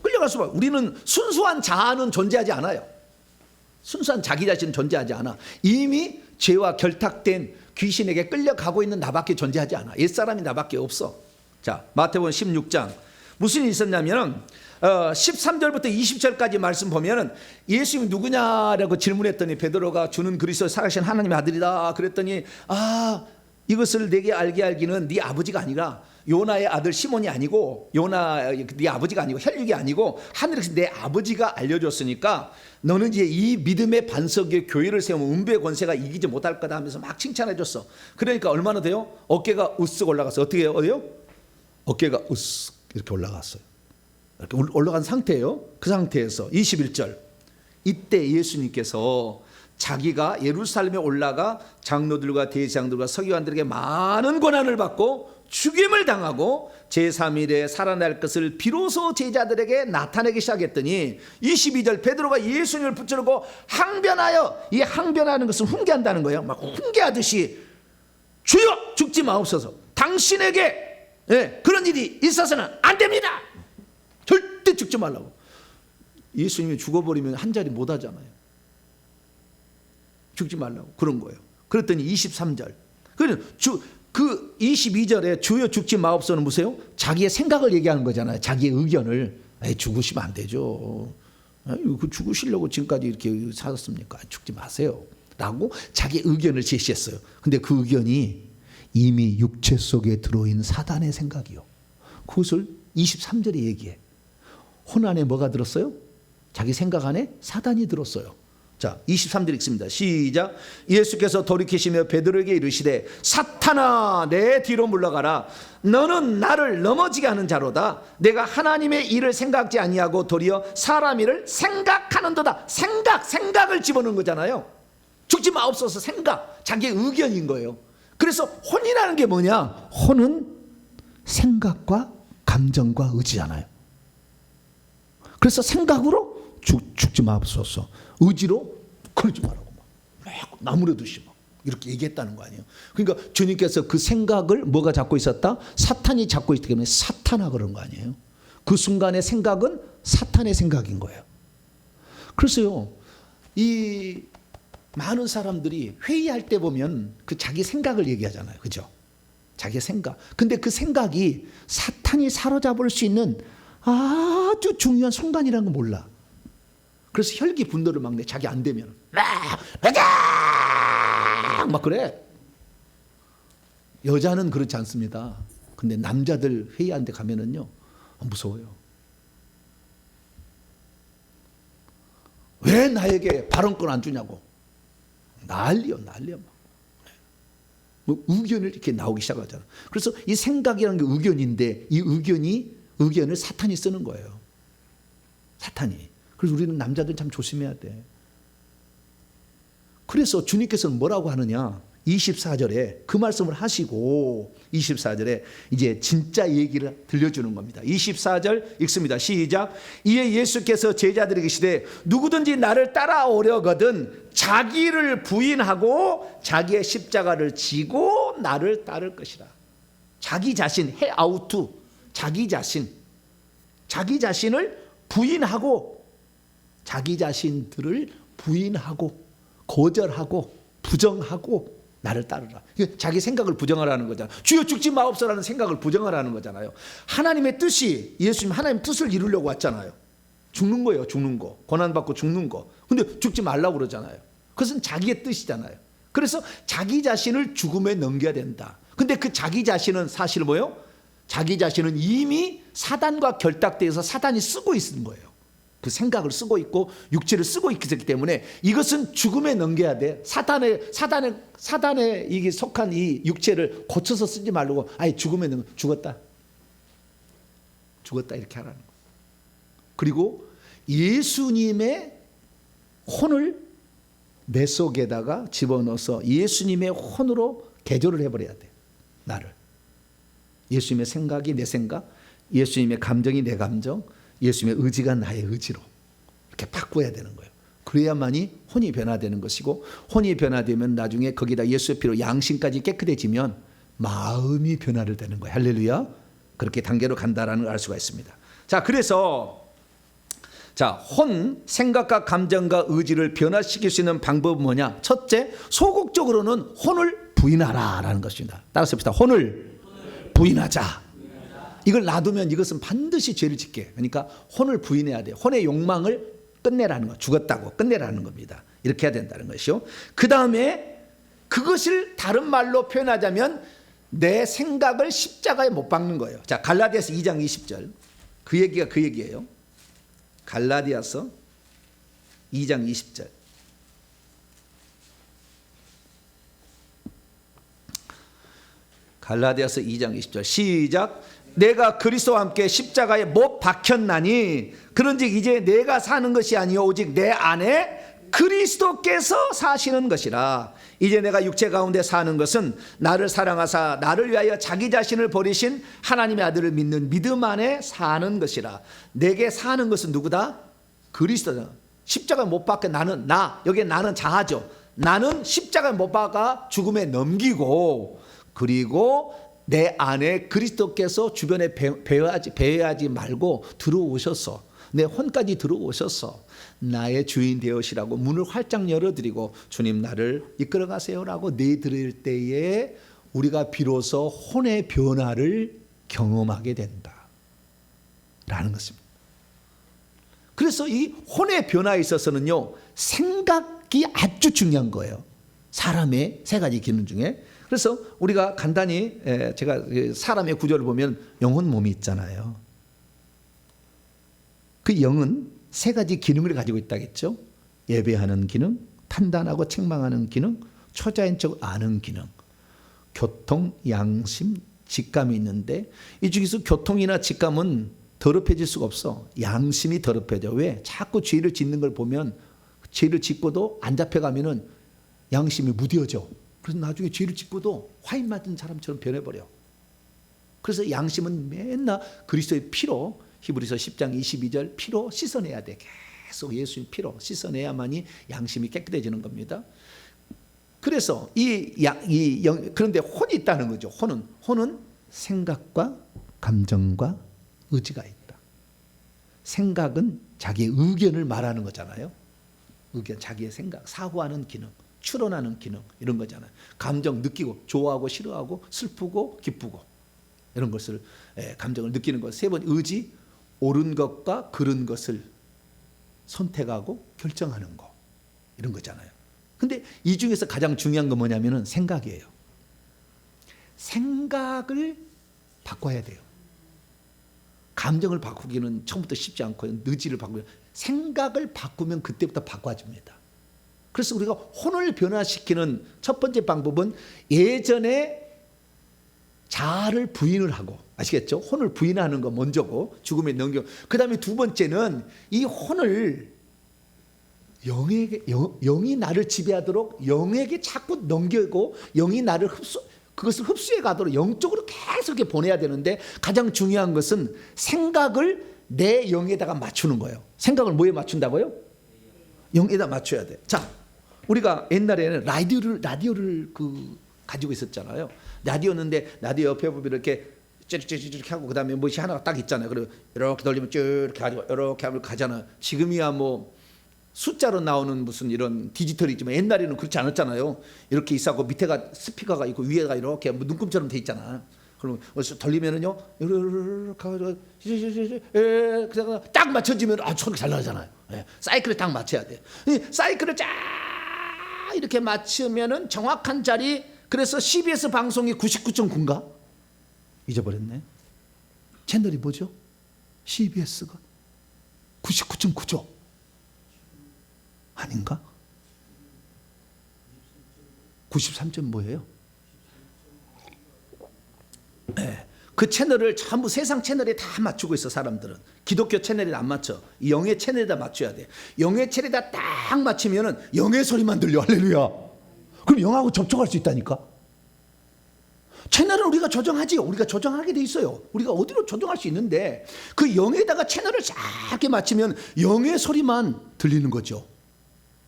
끌려갈 수밖에. 우리는 순수한 자아는 존재하지 않아요. 순수한 자기 자신은 존재하지 않아. 이미 죄와 결탁된 귀신에게 끌려가고 있는 나밖에 존재하지 않아. 옛사람이 나밖에 없어. 자, 마태복음 16장. 무슨 일이 있었냐면 13절부터 20절까지 말씀 보면은 예수님이 누구냐라고 질문했더니 베드로가 주는 그리스도 살아계신 하나님의 아들이다 그랬더니 이것을 내게 알게 하기는 네 아버지가 아니라 요나의 아들 시몬이 아니고 네 아버지가 아니고 혈육이 아니고 하늘에서 내 아버지가 알려줬으니까 너는 이제 이 믿음의 반석에 교회를 세우면 음부의 권세가 이기지 못할 거다 하면서 막 칭찬해줬어. 그러니까 얼마나 돼요? 어깨가 으쓱 올라갔어요. 어떻게 해요? 어깨가 으쓱 이렇게 올라갔어요. 이렇게 올라간 상태예요. 그 상태에서 21절 이때 예수님께서 자기가 예루살렘에 올라가 장로들과 대제사장들과 서기관들에게 많은 고난을 받고 죽임을 당하고 제3일에 살아날 것을 비로소 제자들에게 나타내기 시작했더니 22절 베드로가 예수님을 붙잡고 항변하여, 이 항변하는 것은 훈계한다는 거예요. 막 훈계하듯이 주여 죽지 마옵소서. 당신에게 그런 일이 있어서는 안 됩니다. 절대 죽지 말라고. 예수님이 죽어버리면 한 자리 못 하잖아요. 죽지 말라고 그런 거예요. 그랬더니 23절 그 22절에 주여 죽지 마옵소서는 무엇이에요? 자기의 생각을 얘기하는 거잖아요. 자기의 의견을. 죽으시면 안 되죠. 그 죽으시려고 지금까지 이렇게 살았습니까? 죽지 마세요 라고 자기의 의견을 제시했어요. 근데 그 의견이 이미 육체 속에 들어있는 사단의 생각이요. 그것을 23절에 얘기해. 혼 안에 뭐가 들었어요? 자기 생각 안에 사단이 들었어요. 자, 23절 읽습니다. 시작. 예수께서 돌이키시며 베드로에게 이르시되 사탄아 내 뒤로 물러가라. 너는 나를 넘어지게 하는 자로다. 내가 하나님의 일을 생각지 아니하고 도리어 사람 일을 생각하는도다. 생각을 집어넣은 거잖아요. 죽지 마옵소서. 생각, 자기의 의견인 거예요. 그래서 혼이라는 게 뭐냐? 혼은 생각과 감정과 의지잖아요. 그래서 생각으로 죽지 마옵소서. 의지로 그러지 말라고 막 나무라듯이 막 이렇게 얘기했다는 거 아니에요. 그러니까 주님께서 그 생각을 뭐가 잡고 있었다? 사탄이 잡고 있기 때문에 사탄아 그런 거 아니에요. 그 순간의 생각은 사탄의 생각인 거예요. 그래서요, 이 많은 사람들이 회의할 때 보면 그 자기 생각을 얘기하잖아요. 그죠? 자기 생각. 근데 그 생각이 사탄이 사로잡을 수 있는 아주 중요한 순간이라는 거 몰라. 그래서 혈기 분노를 막 내. 자기 안 되면 막 그래. 여자는 그렇지 않습니다. 근데 남자들 회의한 데 가면은요 무서워요. 왜 나에게 발언권 안 주냐고 난리요. 뭐 의견을 이렇게 나오기 시작하잖아. 그래서 이 생각이라는 게 의견인데 이 의견을 사탄이 쓰는 거예요. 사탄이. 그래서 우리는 남자들 참 조심해야 돼. 그래서 주님께서는 뭐라고 하느냐? 24절에 그 말씀을 하시고 24절에 이제 진짜 얘기를 들려주는 겁니다. 24절 읽습니다. 시작. 이에 예수께서 제자들에게 이르시되 누구든지 나를 따라오려거든 자기를 부인하고 자기의 십자가를 지고 나를 따를 것이라. 자기 자신, 해아우투, 자기 자신을 부인하고 자기 자신들을 부인하고 거절하고 부정하고 나를 따르라. 자기 생각을 부정하라는 거잖아요. 주여 죽지 마옵소서라는 생각을 부정하라는 거잖아요. 하나님의 뜻이, 예수님 하나님 뜻을 이루려고 왔잖아요. 죽는 거예요. 죽는 거. 고난받고 죽는 거. 근데 죽지 말라고 그러잖아요. 그것은 자기의 뜻이잖아요. 그래서 자기 자신을 죽음에 넘겨야 된다. 근데 그 자기 자신은 사실 뭐예요? 자기 자신은 이미 사단과 결탁되어서 사단이 쓰고 있는 거예요. 그 생각을 쓰고 있고 육체를 쓰고 있기 때문에 이것은 죽음에 넘겨야 돼. 사단에 이게 속한 이 육체를 고쳐서 쓰지 말고 아예 죽음에 넘겨. 죽었다 이렇게 하라는 거예요. 그리고 예수님의 혼을 내 속에다가 집어넣어서 예수님의 혼으로 개조를 해버려야 돼. 나를. 예수님의 생각이 내 생각, 예수님의 감정이 내 감정, 예수님의 의지가 나의 의지로 이렇게 바꿔야 되는 거예요. 그래야만이 혼이 변화되는 것이고, 혼이 변화되면 나중에 거기다 예수의 피로 양심까지 깨끗해지면 마음이 변화를 되는 거예요. 할렐루야. 그렇게 단계로 간다라는 걸 알 수가 있습니다. 자, 그래서 혼, 생각과 감정과 의지를 변화시킬 수 있는 방법은 뭐냐? 첫째, 소극적으로는 혼을 부인하라라는 것입니다. 따라서 봅시다. 혼을 부인하자. 이걸 놔두면 이것은 반드시 죄를 짓게. 그러니까 혼을 부인해야 돼요. 혼의 욕망을 끝내라는 거. 죽었다고 끝내라는 겁니다. 이렇게 해야 된다는 것이요. 그 다음에 그것을 다른 말로 표현하자면 내 생각을 십자가에 못 박는 거예요. 자, 갈라디아서 2장 20절. 그 얘기가 그 얘기예요. 갈라디아서 2장 20절. 갈라디아서 2장 20절 시작. 내가 그리스도와 함께 십자가에 못 박혔나니 그런즉 이제 내가 사는 것이 아니요 오직 내 안에 그리스도께서 사시는 것이라. 이제 내가 육체 가운데 사는 것은 나를 사랑하사 나를 위하여 자기 자신을 버리신 하나님의 아들을 믿는 믿음 안에 사는 것이라. 내게 사는 것은 누구다? 그리스도다. 십자가에 못 박혀 나는 여기 나는 자아죠. 나는 십자가에 못 박아 죽음에 넘기고, 그리고 내 안에 그리스도께서 주변에 배회하지 말고 들어오셔서 내 혼까지 들어오셔서 나의 주인 되으시라고 문을 활짝 열어드리고 주님 나를 이끌어 가세요라고 내드릴 때에 우리가 비로소 혼의 변화를 경험하게 된다라는 것입니다. 그래서 이 혼의 변화에 있어서는요, 생각이 아주 중요한 거예요. 사람의 세 가지 기능 중에. 그래서 우리가 간단히 제가 사람의 구조를 보면 영혼 몸이 있잖아요. 그 영은 세 가지 기능을 가지고 있다겠죠. 예배하는 기능, 판단하고 책망하는 기능, 초자인 척 아는 기능. 교통, 양심, 직감이 있는데 이 중에서 교통이나 직감은 더럽혀질 수가 없어. 양심이 더럽혀져. 왜? 자꾸 죄를 짓는 걸 보면 죄를 짓고도 안 잡혀가면은 양심이 무뎌져. 그래서 나중에 죄를 짓고도 화인 맞은 사람처럼 변해버려. 그래서 양심은 맨날 그리스도의 피로, 히브리서 10장 22절 피로 씻어내야 돼. 계속 예수의 피로 씻어내야만이 양심이 깨끗해지는 겁니다. 그래서 그런데 혼이 있다는 거죠. 혼은 생각과 감정과 의지가 있다. 생각은 자기의 의견을 말하는 거잖아요. 의견, 자기의 생각, 사고하는 기능, 추론하는 기능, 이런 거잖아요. 감정 느끼고 좋아하고 싫어하고 슬프고 기쁘고 이런 것을 감정을 느끼는 것. 세 번 의지, 옳은 것과 그른 것을 선택하고 결정하는 거, 이런 거잖아요. 근데 이 중에서 가장 중요한 건 뭐냐면은 생각이에요. 생각을 바꿔야 돼요. 감정을 바꾸기는 처음부터 쉽지 않고 의지를 바꾸면 생각을 바꾸면 그때부터 바꿔집니다. 그래서 우리가 혼을 변화시키는 첫 번째 방법은 예전에 자아를 부인을 하고, 아시겠죠? 혼을 부인하는 거 먼저고 죽음에 넘겨. 그 다음에 두 번째는 이 혼을 영이 나를 지배하도록 영에게 자꾸 넘기고 영이 나를 그것을 흡수해 가도록 영적으로 계속 이렇게 보내야 되는데, 가장 중요한 것은 생각을 내 영에다가 맞추는 거예요. 생각을 뭐에 맞춘다고요? 영에다 맞춰야 돼. 자, 우리가 옛날에는 라디오를 가지고 있었잖아요. 라디오였는데 라디오 옆에 보면 이렇게 찌르찌르 하고 그다음에 무엇이 하나가 딱 있잖아요. 그리고 이렇게 돌리면 쭉 이렇게 가지고 이렇게 하면 가잖아요. 지금이야 뭐 숫자로 나오는 무슨 이런 디지털이 있지만 옛날에는 그렇지 않았잖아요. 이렇게 있었고 밑에가 스피커가 있고 위에가 이렇게 눈금처럼 돼 있잖아. 그럼 돌리면은요, 이렇게 그다가 딱 맞춰지면 소리가 잘 나잖아요. 사이클을 딱 맞춰야 돼. 사이클을 쫙 이렇게 맞추면은 정확한 자리, 그래서 CBS 방송이 99.9인가? 잊어버렸네. 채널이 뭐죠? CBS가 99.9죠? 아닌가? 93점 뭐예요? 네. 그 채널을 전부 세상 채널에 다 맞추고 있어. 사람들은 기독교 채널에 안 맞춰. 이 영의 채널에다 맞춰야 돼. 영의 채널에다 딱 맞추면은 영의 소리만 들려. 할렐루야. 그럼 영하고 접촉할 수 있다니까. 채널은 우리가 조정하지요. 우리가 조정하게 돼 있어요. 우리가 어디로 조정할 수 있는데 그 영에다가 채널을 작게 맞추면 영의 소리만 들리는 거죠.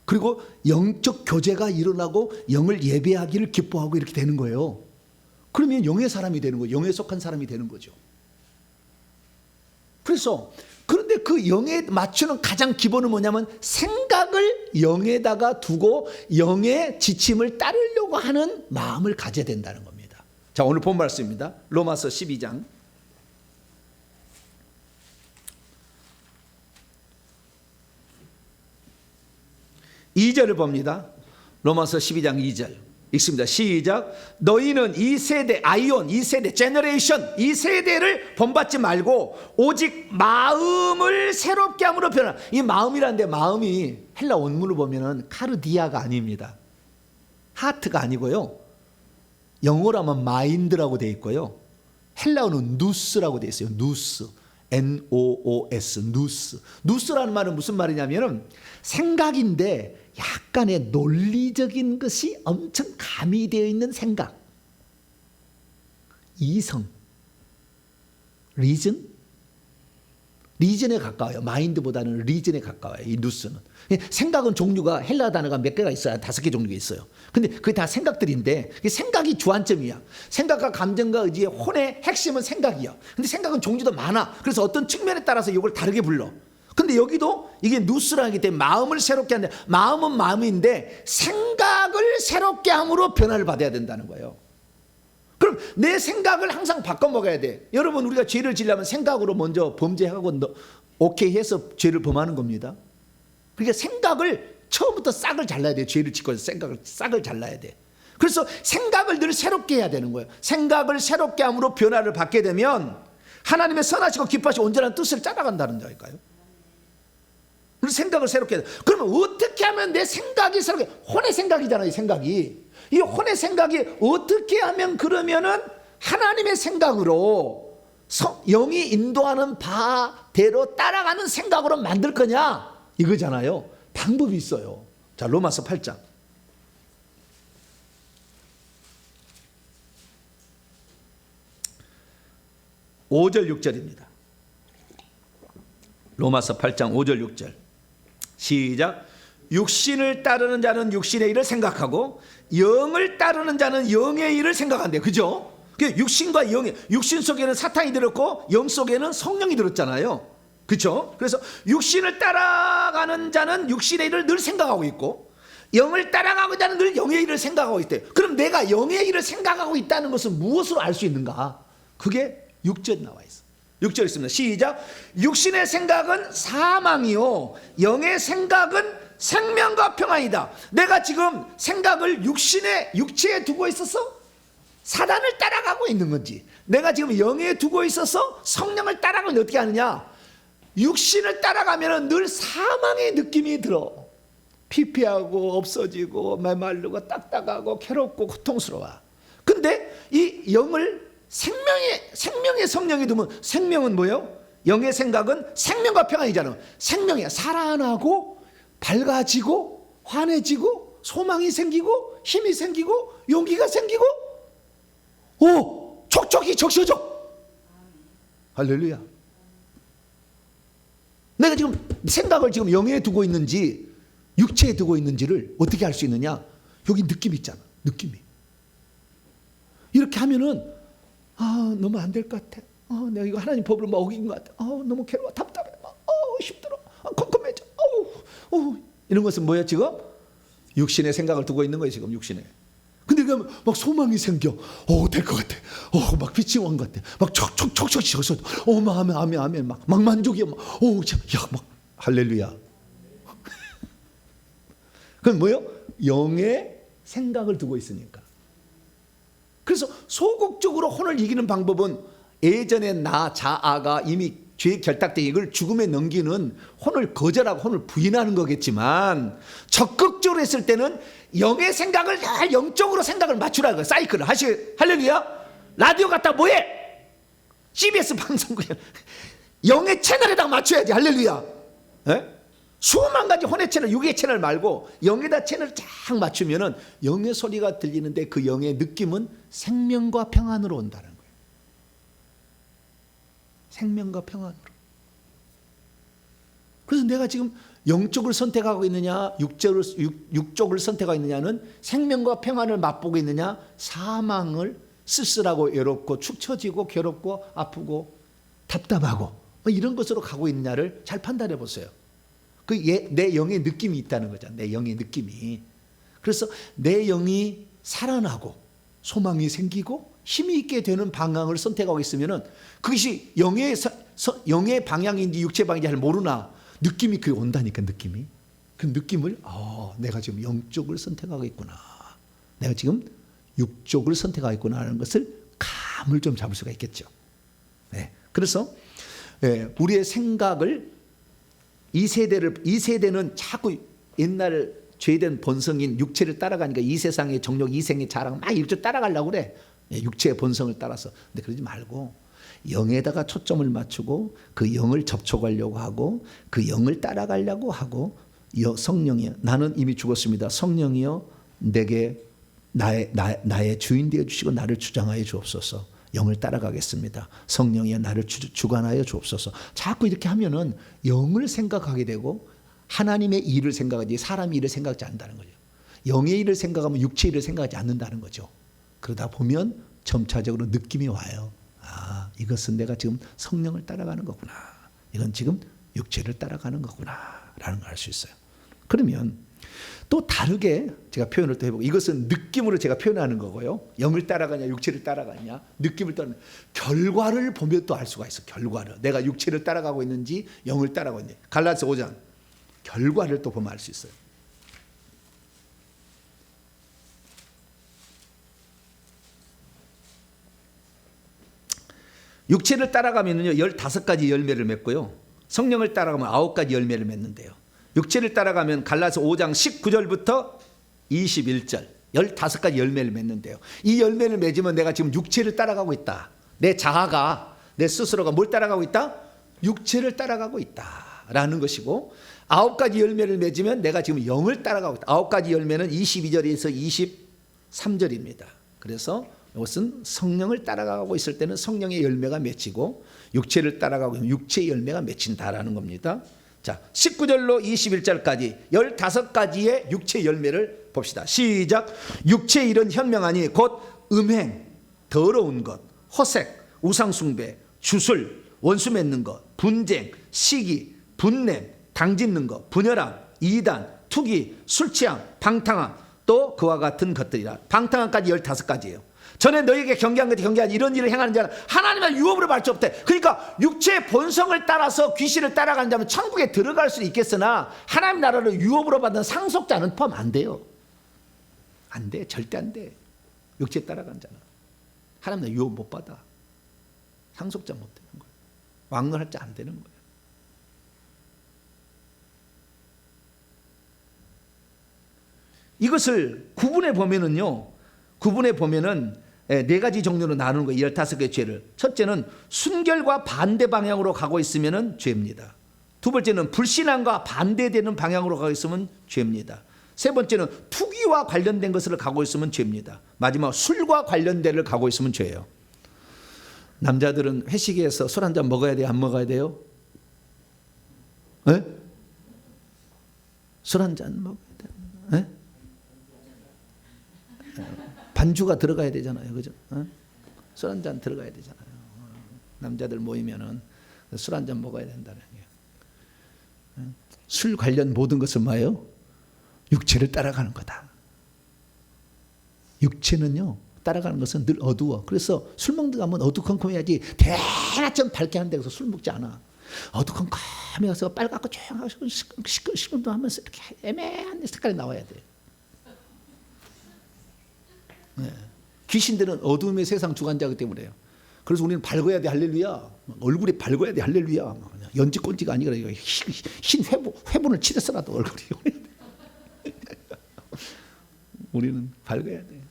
그리고 영적 교제가 일어나고 영을 예배하기를 기뻐하고 이렇게 되는 거예요. 그러면 영의 사람이 되는 거예요. 영에 속한 사람이 되는 거죠. 그래서 그런데 그 영에 맞추는 가장 기본은 뭐냐면 생각을 영에다가 두고 영의 지침을 따르려고 하는 마음을 가져야 된다는 겁니다. 자, 오늘 본 말씀입니다. 로마서 12장 2절을 봅니다. 로마서 12장 2절 읽습니다. 시작. 너희는 이 세대, 아이온, 이 세대, 제너레이션, 이 세대를 본받지 말고 오직 마음을 새롭게 함으로 변화. 이 마음이라는데 마음이 헬라 원문을 보면은 카르디아가 아닙니다. 하트가 아니고요. 영어로 하면 마인드라고 되어 있고요. 헬라어는 누스라고 되어 있어요. 누스. N-O-O-S, 누스. 누스라는 말은 무슨 말이냐면은 생각인데 약간의 논리적인 것이 엄청 가미되어 있는 생각. 이성. 리즌? 리즌에 가까워요. 마인드보다는 리즌에 가까워요. 이 누스는. 생각은 종류가 헬라 단어가 몇 개가 있어요. 5개 종류가 있어요. 근데 그게 다 생각들인데 생각이 주안점이야. 생각과 감정과 의지의 혼의 핵심은 생각이야. 근데 생각은 종류도 많아. 그래서 어떤 측면에 따라서 이걸 다르게 불러. 근데 여기도 이게 누스라기 때문에 마음을 새롭게 하는데 마음은 마음인데 생각을 새롭게 함으로 변화를 받아야 된다는 거예요. 그럼 내 생각을 항상 바꿔 먹어야 돼. 여러분 우리가 죄를 지려면 생각으로 먼저 범죄하고 오케이 해서 죄를 범하는 겁니다. 그러니까 생각을 처음부터 싹을 잘라야 돼. 죄를 짓고 생각을 싹을 잘라야 돼. 그래서 생각을 늘 새롭게 해야 되는 거예요. 생각을 새롭게 함으로 변화를 받게 되면 하나님의 선하시고 기뻐하시고 온전한 뜻을 따라간다는 거니까요. 그래서 생각을 새롭게 해야 돼. 그러면 어떻게 하면 내 생각이 새롭게, 혼의 생각이잖아요. 이 생각이. 이 혼의 생각이 어떻게 하면 그러면은 하나님의 생각으로 영이 인도하는 바대로 따라가는 생각으로 만들 거냐 이거잖아요. 방법이 있어요. 자, 로마서 8장 5절 6절입니다. 로마서 8장 5절 6절 시작. 육신을 따르는 자는 육신의 일을 생각하고 영을 따르는 자는 영의 일을 생각한대. 그죠? 육신과 영의, 육신 속에는 사탄이 들었고 영 속에는 성령이 들었잖아요. 그렇죠? 그래서 육신을 따라가는 자는 육신의 일을 늘 생각하고 있고 영을 따라가고자 하는 늘 영의 일을 생각하고 있대요. 그럼 내가 영의 일을 생각하고 있다는 것은 무엇으로 알 수 있는가? 그게 6절 나와 있어. 6절 있습니다. 시작. 육신의 생각은 사망이요 영의 생각은 생명과 평안이다. 내가 지금 생각을 육체에 두고 있어서 사단을 따라가고 있는 건지, 내가 지금 영에 두고 있어서 성령을 따라가면 어떻게 하느냐? 육신을 따라가면 늘 사망의 느낌이 들어. 피폐하고 없어지고 메마르고 딱딱하고 괴롭고 고통스러워. 근데 이 영을 생명의 성령이 두면 생명은 뭐예요? 영의 생각은 생명과 평안이잖아. 생명이야. 살아나고 밝아지고 환해지고 소망이 생기고 힘이 생기고 용기가 생기고 촉촉이 적셔져. 할렐루야. 내가 지금 생각을 지금 영에 두고 있는지 육체에 두고 있는지를 어떻게 알 수 있느냐? 여기 느낌 있잖아. 느낌이. 이렇게 하면은 너무 안 될 것 같아. 내가 이거 하나님 법을 막 어긴 것 같아. 너무 괴로워. 답답해. 힘들어. 컴컴해져. 이런 것은 뭐야 지금? 육신의 생각을 두고 있는 거예요 지금 육신에. 근데 막 소망이 생겨. 될 것 같아. 막 빛이 온 것 같아. 막 촉촉 져서. 아멘. 막 만족이야. 막 할렐루야. 그건 뭐예요? 영의 생각을 두고 있으니까. 그래서 소극적으로 혼을 이기는 방법은 예전에 나 자아가 이미 죄 결탁된 이걸 죽음에 넘기는 혼을 거절하고 혼을 부인하는 거겠지만, 적극적으로 했을 때는 영의 생각을 다 영적으로 생각을 맞추라는 거예요. 사이클을 할렐루야. 라디오 갖다 뭐해? CBS 방송 그냥 영의 채널에다가 맞춰야지. 할렐루야. 에? 수만 가지 혼의 채널, 육의 채널 말고 영에다 채널 쫙 맞추면은 영의 소리가 들리는데 그 영의 느낌은 생명과 평안으로 온다는 거예요. 생명과 평안으로. 그래서 내가 지금 영적을 선택하고 있느냐, 육적을 선택하고 있느냐는 생명과 평안을 맛보고 있느냐, 사망을 쓸쓸하고 외롭고 축 처지고 괴롭고 아프고 답답하고 이런 것으로 가고 있느냐를 잘 판단해 보세요. 내 영의 느낌이 있다는 거잖아. 내 영의 느낌이. 그래서 내 영이 살아나고 소망이 생기고 힘이 있게 되는 방향을 선택하고 있으면은 그것이 영의 방향인지 육체 방향인지 잘 모르나 느낌이 그게 온다니까. 느낌이. 그 느낌을 내가 지금 영적을 선택하고 있구나, 내가 지금 육적을 선택하고 있구나 하는 것을 감을 좀 잡을 수가 있겠죠. 네. 그래서 우리의 생각을 이 세대는 자꾸 옛날 죄된 본성인 육체를 따라가니까 이 세상의 정욕, 이생의 자랑 막 이렇게 따라가려고 그래. 육체의 본성을 따라서. 근데 그러지 말고 영에다가 초점을 맞추고 그 영을 접촉하려고 하고 그 영을 따라가려고 하고, 성령이여, 나는 이미 죽었습니다. 성령이여 내게 나의 주인 되어 주시고 나를 주장하여 주옵소서. 영을 따라가겠습니다. 성령이여 나를 주관하여 주옵소서. 자꾸 이렇게 하면은 영을 생각하게 되고 하나님의 일을 생각하지 사람의 일을 생각하지 않는다는 거죠. 영의 일을 생각하면 육체의 일을 생각하지 않는다는 거죠. 그러다 보면 점차적으로 느낌이 와요. 이것은 내가 지금 성령을 따라가는 거구나, 이건 지금 육체를 따라가는 거구나 라는 걸 알 수 있어요. 그러면 또 다르게 제가 표현을 또 해보고, 이것은 느낌으로 제가 표현하는 거고요. 영을 따라가냐 육체를 따라가냐, 느낌을 따르는 결과를 보면 또 알 수가 있어. 결과를 내가 육체를 따라가고 있는지 영을 따라가고 있는지. 갈라디아서 5장 결과를 또 보면 알 수 있어요. 육체를 따라가면요 15가지 열매를 맺고요, 성령을 따라가면 9가지 열매를 맺는데요. 육체를 따라가면 갈라디아서 5장 19절부터 21절 15가지 열매를 맺는데요. 이 열매를 맺으면 내가 지금 육체를 따라가고 있다. 내 자아가, 내 스스로가 뭘 따라가고 있다? 육체를 따라가고 있다라는 것이고, 9가지 열매를 맺으면 내가 지금 영을 따라가고 있다. 9가지 열매는 22절에서 23절입니다. 그래서 이것은 성령을 따라가고 있을 때는 성령의 열매가 맺히고, 육체를 따라가고 있으면 육체의 열매가 맺힌다라는 겁니다. 자, 19절로 21절까지 15가지의 육체 열매를 봅시다. 시작. 육체의 일은 현명하니 곧 음행, 더러운 것, 허색, 우상숭배, 주술, 원수 맺는 것, 분쟁, 시기, 분냄, 당짓는 것, 분열함, 이단, 투기, 술취함, 방탕함, 또 그와 같은 것들이라. 방탕함까지 15가지예요. 전에 너에게 경계한 것이 경계한 이런 일을 행하는 자는 하나님의 유업으로 받을 수 없대. 그러니까 육체의 본성을 따라서 귀신을 따라가는 자면 천국에 들어갈 수 있겠으나 하나님 나라를 유업으로 받는 상속자는 포함 안 돼요. 안 돼. 절대 안 돼. 육체 따라가는 자는 하나님 나라 유업 못 받아. 상속자 못 되는 거예요. 왕건할 자 안 되는 거예요. 이것을 구분해 보면은요, 네 가지 종류로 나누는 거예요. 15개의 죄를. 첫째는 순결과 반대 방향으로 가고 있으면 죄입니다. 두 번째는 불신앙과 반대되는 방향으로 가고 있으면 죄입니다. 세 번째는 투기와 관련된 것을 가고 있으면 죄입니다. 마지막 술과 관련된 것을 가고 있으면 죄예요. 남자들은 회식에서 술 한 잔 먹어야 돼요? 안 먹어야 돼요? 네? 술 한 잔 먹어야 돼요? 네? 반주가 들어가야 되잖아요, 그죠? 술 한 잔 들어가야 되잖아요. 남자들 모이면은 술 한 잔 먹어야 된다는 거예요. 술 관련 모든 것은 뭐예요? 육체를 따라가는 거다. 육체는요, 따라가는 것은 늘 어두워. 그래서 술 먹는 데 가면 어두컴컴해야지 대낮 좀 밝게 하는 데 가서 술 먹지 않아. 어두컴컴해 가서 빨갛고 조용하고 시끌시끌도 하면서 이렇게 애매한 색깔이 나와야 돼. 네. 귀신들은 어둠의 세상 주관자이기 때문에요. 그래서 우리는 밝아야 돼, 할렐루야. 얼굴이 밝아야 돼, 할렐루야. 연지꼰지가 아니라 흰 회분을 칠해서라도 얼굴이 우리는 밝아야 돼.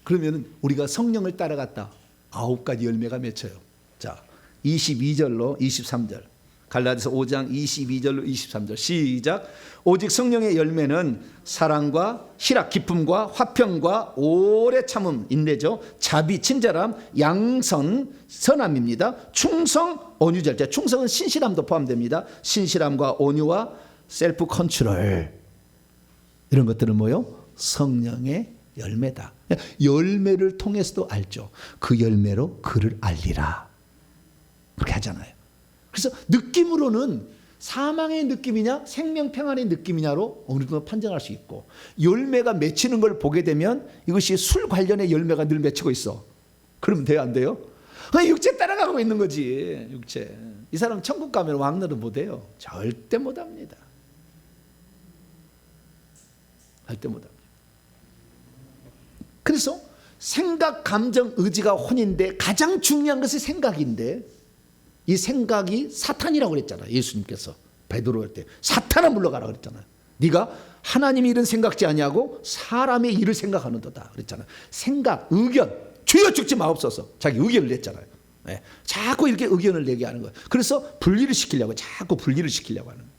그러면 우리가 성령을 따라갔다. 9가지 열매가 맺혀요. 자, 22절로 23절. 갈라디아서 5장 22절로 23절. 시작. 오직 성령의 열매는 사랑과 희락, 기쁨과 화평과 오래 참음, 인내죠. 자비, 친절함, 양선, 선함입니다. 충성, 온유절. 충성은 신실함도 포함됩니다. 신실함과 온유와 셀프 컨트롤. 이런 것들은 뭐요? 성령의 열매다. 열매를 통해서도 알죠. 그 열매로 그를 알리라. 그렇게 하잖아요. 그래서 느낌으로는 사망의 느낌이냐 생명 평안의 느낌이냐로 어느 정도 판정할 수 있고, 열매가 맺히는 걸 보게 되면 이것이 술 관련의 열매가 늘 맺히고 있어. 그러면 돼요, 안 돼요? 육체 따라가고 있는 거지. 육체. 이 사람 천국 가면 왕노릇 못해요. 절대 못합니다. 절대 못합니다. 그래서 생각, 감정, 의지가 혼인데 가장 중요한 것이 생각인데, 이 생각이 사탄이라고 그랬잖아요. 예수님께서 베드로 할 때 사탄아 물러가라 그랬잖아요. 네가 하나님이 이런 생각지 아니하고 사람의 일을 생각하는도다 그랬잖아요. 생각, 의견, 주여 죽지 마옵소서. 자기 의견을 냈잖아요. 네. 자꾸 이렇게 의견을 내게 하는 거예요. 그래서 분리를 시키려고, 자꾸 분리를 시키려고 하는 거예요.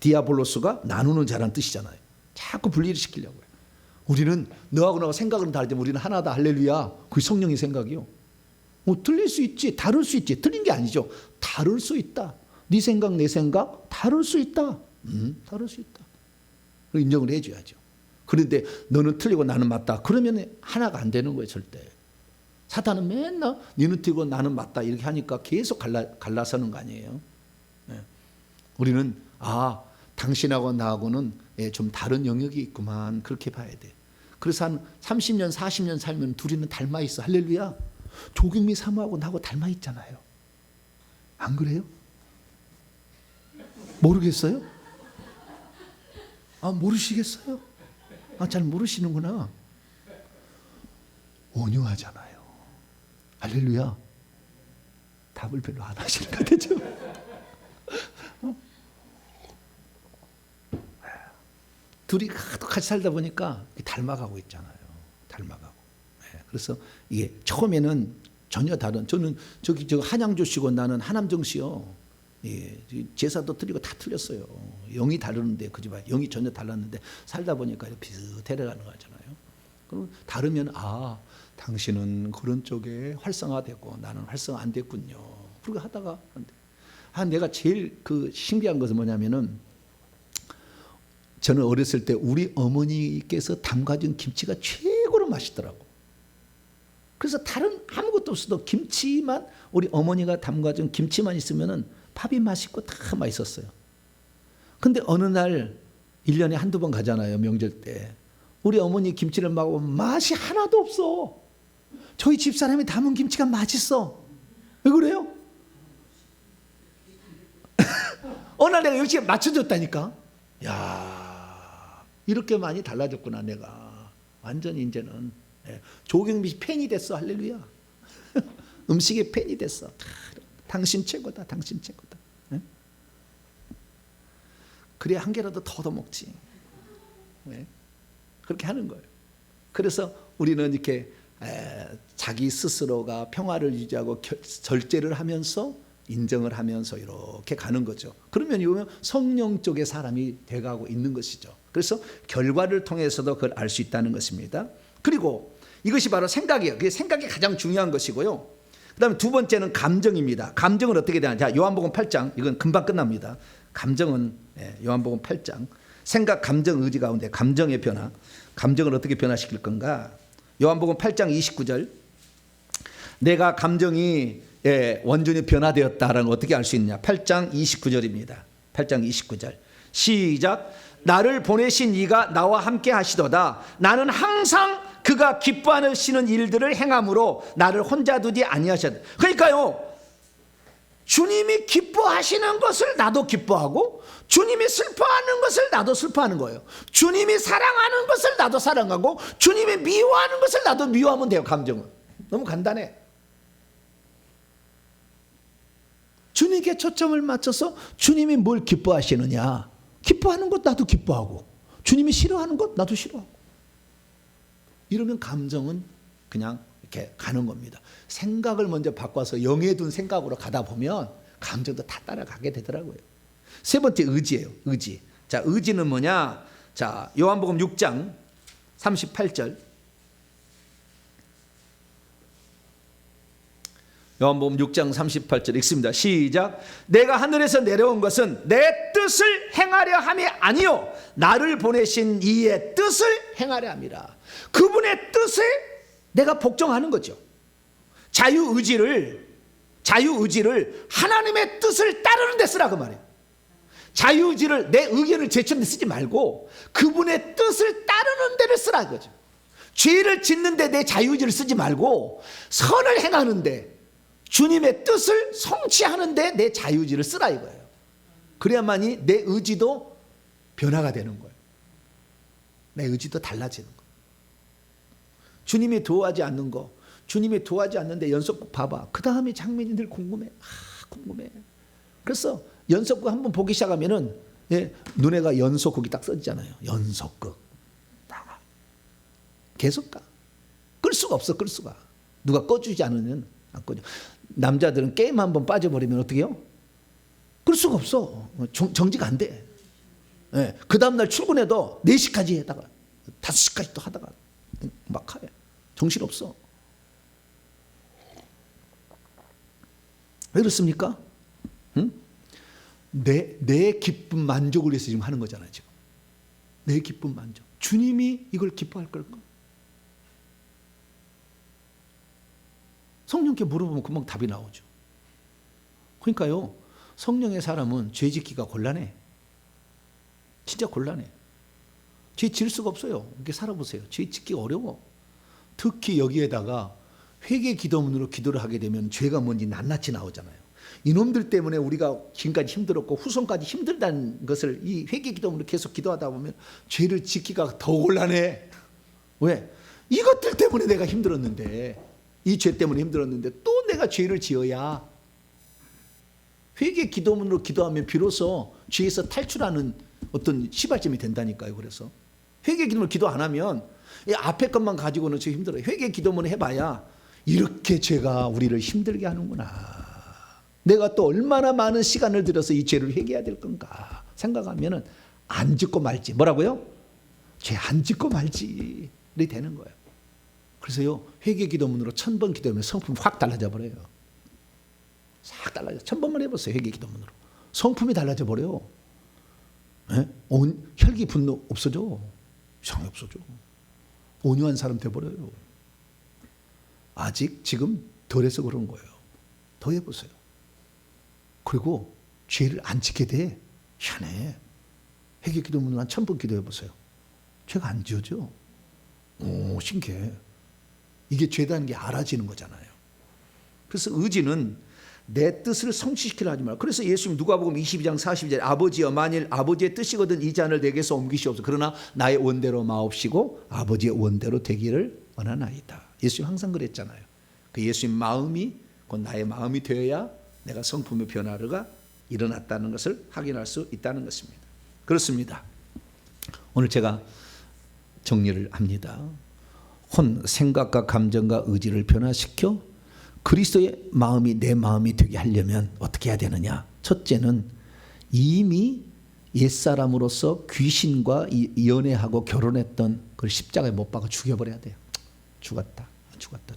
디아볼로스가 나누는 자라는 뜻이잖아요. 자꾸 분리를 시키려고 해요. 우리는 너하고 나하고 생각은 다르지만 우리는 하나다, 할렐루야. 그게 성령의 생각이요. 틀릴 수 있지, 다를 수 있지. 틀린 게 아니죠. 다를 수 있다. 네 생각, 내 생각 다를 수 있다. 다를 수 있다. 인정을 해줘야죠. 그런데 너는 틀리고 나는 맞다. 그러면 하나가 안 되는 거예요, 절대. 사탄은 맨날 너는 틀리고 나는 맞다 이렇게 하니까 계속 갈라서는 거 아니에요. 네. 우리는 당신하고 나하고는 좀 다른 영역이 있구만, 그렇게 봐야 돼. 그래서 한 30년 40년 살면 둘이는 닮아 있어. 할렐루야. 조경미 사모하고 나하고 닮아 있잖아요. 안 그래요? 모르겠어요? 모르시겠어요? 잘 모르시는구나. 온유하잖아요. 할렐루야. 답을 별로 안 하시는 것 같죠? 둘이 같이 살다 보니까 닮아가고 있잖아요. 닮아가고. 그래서 이게 처음에는 전혀 다른, 저는 저 한양조 씨고 나는 하남정 씨요. 제사도 틀리고 다 틀렸어요. 영이 다르는데 그 집안 영이 전혀 달랐는데 살다 보니까 비슷해가는 거잖아요. 그럼 다르면 당신은 그런 쪽에 활성화되고 나는 활성화 안 됐군요. 그렇게 하다가 내가 제일 신기한 것은 뭐냐면은, 저는 어렸을 때 우리 어머니께서 담가준 김치가 최고로 맛있더라고. 그래서 다른 아무것도 없어도 김치만, 우리 어머니가 담가준 김치만 있으면은 밥이 맛있고 다 맛있었어요. 근데 어느 날 1년에 한두 번 가잖아요, 명절 때. 우리 어머니 김치를 먹으면 맛이 하나도 없어. 저희 집사람이 담은 김치가 맛있어. 왜 그래요? 어느 날 내가 역시 맞춰줬다니까. 야, 이렇게 많이 달라졌구나 내가. 완전히 이제는 조경미 팬이 됐어. 할렐루야. 음식의 팬이 됐어. 당신 최고다. 당신 최고다. 그래 한 개라도 더 먹지. 그렇게 하는 거예요. 그래서 우리는 이렇게 자기 스스로가 평화를 유지하고 절제를 하면서 인정을 하면서 이렇게 가는 거죠. 그러면 이거는 성령 쪽의 사람이 돼가고 있는 것이죠. 그래서 결과를 통해서도 그걸 알 수 있다는 것입니다. 그리고 이것이 바로 생각이에요. 그게 생각이 가장 중요한 것이고요. 그 다음에 두 번째는 감정입니다. 감정은 어떻게 되냐. 자, 요한복음 8장. 이건 금방 끝납니다. 감정은 요한복음 8장. 생각, 감정, 의지 가운데 감정의 변화. 감정을 어떻게 변화시킬 건가. 요한복음 8장 29절. 내가 감정이 완전히 변화되었다라는 어떻게 알 수 있느냐. 8장 29절입니다. 8장 29절. 시작. 나를 보내신 이가 나와 함께 하시도다. 나는 항상 그가 기뻐하시는 일들을 행함으로 나를 혼자 두지 아니하셨다. 그러니까요, 주님이 기뻐하시는 것을 나도 기뻐하고 주님이 슬퍼하는 것을 나도 슬퍼하는 거예요. 주님이 사랑하는 것을 나도 사랑하고 주님이 미워하는 것을 나도 미워하면 돼요. 감정은 너무 간단해. 주님께 초점을 맞춰서 주님이 뭘 기뻐하시느냐, 기뻐하는 것 나도 기뻐하고 주님이 싫어하는 것 나도 싫어하고, 이러면 감정은 그냥 이렇게 가는 겁니다. 생각을 먼저 바꿔서 영에 둔 생각으로 가다 보면 감정도 다 따라가게 되더라고요. 세 번째, 의지예요. 의지. 자, 의지는 뭐냐? 자, 요한복음 6장 38절. 요한복음 6장 38절 읽습니다. 시작. 내가 하늘에서 내려온 것은 내 뜻을 행하려 함이 아니요 나를 보내신 이의 뜻을 행하려 함이라. 그분의 뜻에 내가 복종하는 거죠. 자유의지를 하나님의 뜻을 따르는 데 쓰라 그 말이에요. 자유의지를 내 의견을 제치는 데 쓰지 말고 그분의 뜻을 따르는 데를 쓰라 이거죠. 죄를 짓는 데 내 자유의지를 쓰지 말고 선을 행하는데 주님의 뜻을 성취하는데 내 자유의지를 쓰라 이거예요. 그래야만이 내 의지도 변화가 되는 거예요. 내 의지도 달라지는 거예요. 주님이 도와하지 않는 거, 주님이 도와하지 않는데 연속극 봐봐. 그 다음에 장면이 늘 궁금해. 궁금해. 그래서 연속극 한번 보기 시작하면은 눈에가 연속극이 딱 써지잖아요. 연속극. 딱. 계속 가. 끌 수가 없어, 끌 수가. 누가 꺼주지 않으면 안 꺼져. 남자들은 게임 한번 빠져버리면 어떻게 해요? 끌 수가 없어. 정지가 안 돼. 그 다음날 출근해도 4시까지 하다가 5시까지 또 하다가 막 해. 정신없어. 왜 그렇습니까? 응? 내 기쁨 만족을 위해서 지금 하는 거잖아요. 지금 내 기쁨 만족. 주님이 이걸 기뻐할 걸까? 성령께 물어보면 금방 답이 나오죠. 그러니까요, 성령의 사람은 죄 짓기가 곤란해. 진짜 곤란해. 죄 지을 수가 없어요. 이렇게 살아보세요. 죄 짓기가 어려워. 특히 여기에다가 회개 기도문으로 기도를 하게 되면 죄가 뭔지 낱낱이 나오잖아요. 이놈들 때문에 우리가 지금까지 힘들었고 후손까지 힘들다는 것을 이 회개 기도문으로 계속 기도하다 보면 죄를 짓기가 더 곤란해. 왜? 이것들 때문에 내가 힘들었는데, 이 죄 때문에 힘들었는데 또 내가 죄를 지어야 회개 기도문으로 기도하면 비로소 죄에서 탈출하는 어떤 시발점이 된다니까요. 그래서 회개 기도문으로 기도 안 하면 이 앞에 것만 가지고는 저 힘들어요. 회개 기도문을 해봐야 이렇게 죄가 우리를 힘들게 하는구나. 내가 또 얼마나 많은 시간을 들여서 이 죄를 회개해야 될 건가 생각하면은 안 짓고 말지. 뭐라고요? 죄 안 짓고 말지. 이렇게 되는 거예요. 그래서요, 회개 기도문으로 1000번 기도하면 성품이 확 달라져 버려요. 싹 달라져. 1000번만 해보세요. 회개 기도문으로. 성품이 달라져 버려요. 혈기 분노 없어져. 이상하게 없어져. 온유한 사람 돼버려요. 아직 지금 덜해서 그런 거예요. 더 해보세요. 그리고 죄를 안 짓게 돼. 희한해. 회개 기도문으로 한 1000번 기도해보세요. 죄가 안 지어져. 오, 신기해. 이게 죄다는 게 알아지는 거잖아요. 그래서 의지는 내 뜻을 성취시키려 하지 말고. 그래서 예수님 누가복음 22장 42절 아버지여 만일 아버지의 뜻이거든 이 잔을 내게서 옮기시옵소서. 그러나 나의 원대로 마옵시고 아버지의 원대로 되기를 원하나이다. 예수님 항상 그랬잖아요. 그 예수님 마음이 곧 나의 마음이 되어야 내가 성품의 변화가 일어났다는 것을 확인할 수 있다는 것입니다. 그렇습니다. 오늘 제가 정리를 합니다. 생각과 감정과 의지를 변화시켜 그리스도의 마음이 내 마음이 되게 하려면 어떻게 해야 되느냐? 첫째는 이미 옛사람으로서 귀신과 연애하고 결혼했던 그걸 십자가에 못 박아 죽여버려야 돼요. 죽었다.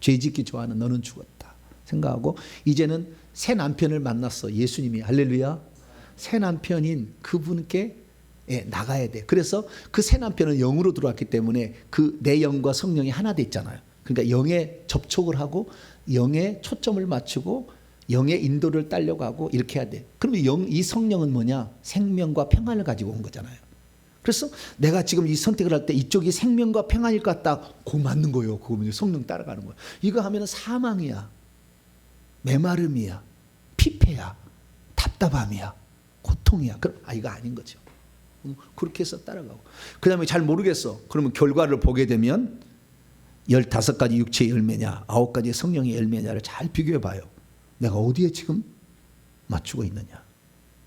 죄 짓기 좋아하는 너는 죽었다 생각하고 이제는 새 남편을 만났어. 예수님이. 할렐루야. 새 남편인 그분께 나가야 돼. 그래서 그 새 남편은 영으로 들어왔기 때문에 그 내 영과 성령이 하나 됐잖아요. 그러니까 영에 접촉을 하고 영에 초점을 맞추고 영의 인도를 따려가고 이렇게 해야 돼. 그러면 이 성령은 뭐냐? 생명과 평안을 가지고 온 거잖아요. 그래서 내가 지금 이 선택을 할 때 이쪽이 생명과 평안일 것 같다. 그거 맞는 거예요. 그거 성령 따라가는 거예요. 이거 하면 사망이야. 메마름이야. 피폐야, 답답함이야, 고통이야. 그럼 이거 아닌 거죠. 그렇게 해서 따라가고, 그 다음에 잘 모르겠어. 그러면 결과를 보게 되면 15가지 육체의 열매냐 9가지 성령의 열매냐를 잘 비교해 봐요. 내가 어디에 지금 맞추고 있느냐,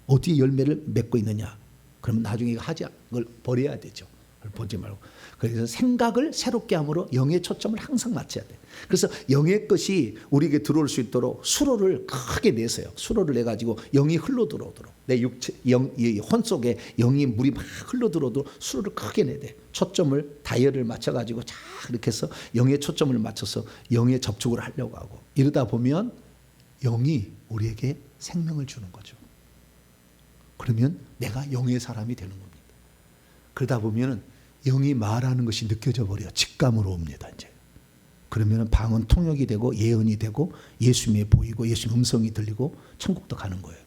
어디에 열매를 맺고 있느냐. 그러면 나중에 그걸 버려야 되죠. 그걸 보지 말고. 그래서 생각을 새롭게 함으로 영의 초점을 항상 맞춰야 돼. 그래서 영의 것이 우리에게 들어올 수 있도록 수로를 크게 내세요. 수로를 내 가지고 영이 흘러 들어오도록, 내 육체 이 혼 속에 영이 물이 막 흘러 들어오도록 수로를 크게 내야 돼. 초점을 다이얼을 맞춰 가지고 자 이렇게 해서 영의 초점을 맞춰서 영의 접촉을 하려고 하고, 이러다 보면 영이 우리에게 생명을 주는 거죠. 그러면 내가 영의 사람이 되는 겁니다. 그러다 보면 영이 말하는 것이 느껴져 버려. 직감으로 옵니다. 이제 그러면 방언 통역이 되고 예언이 되고 예수님이 보이고 예수님 음성이 들리고 천국도 가는 거예요.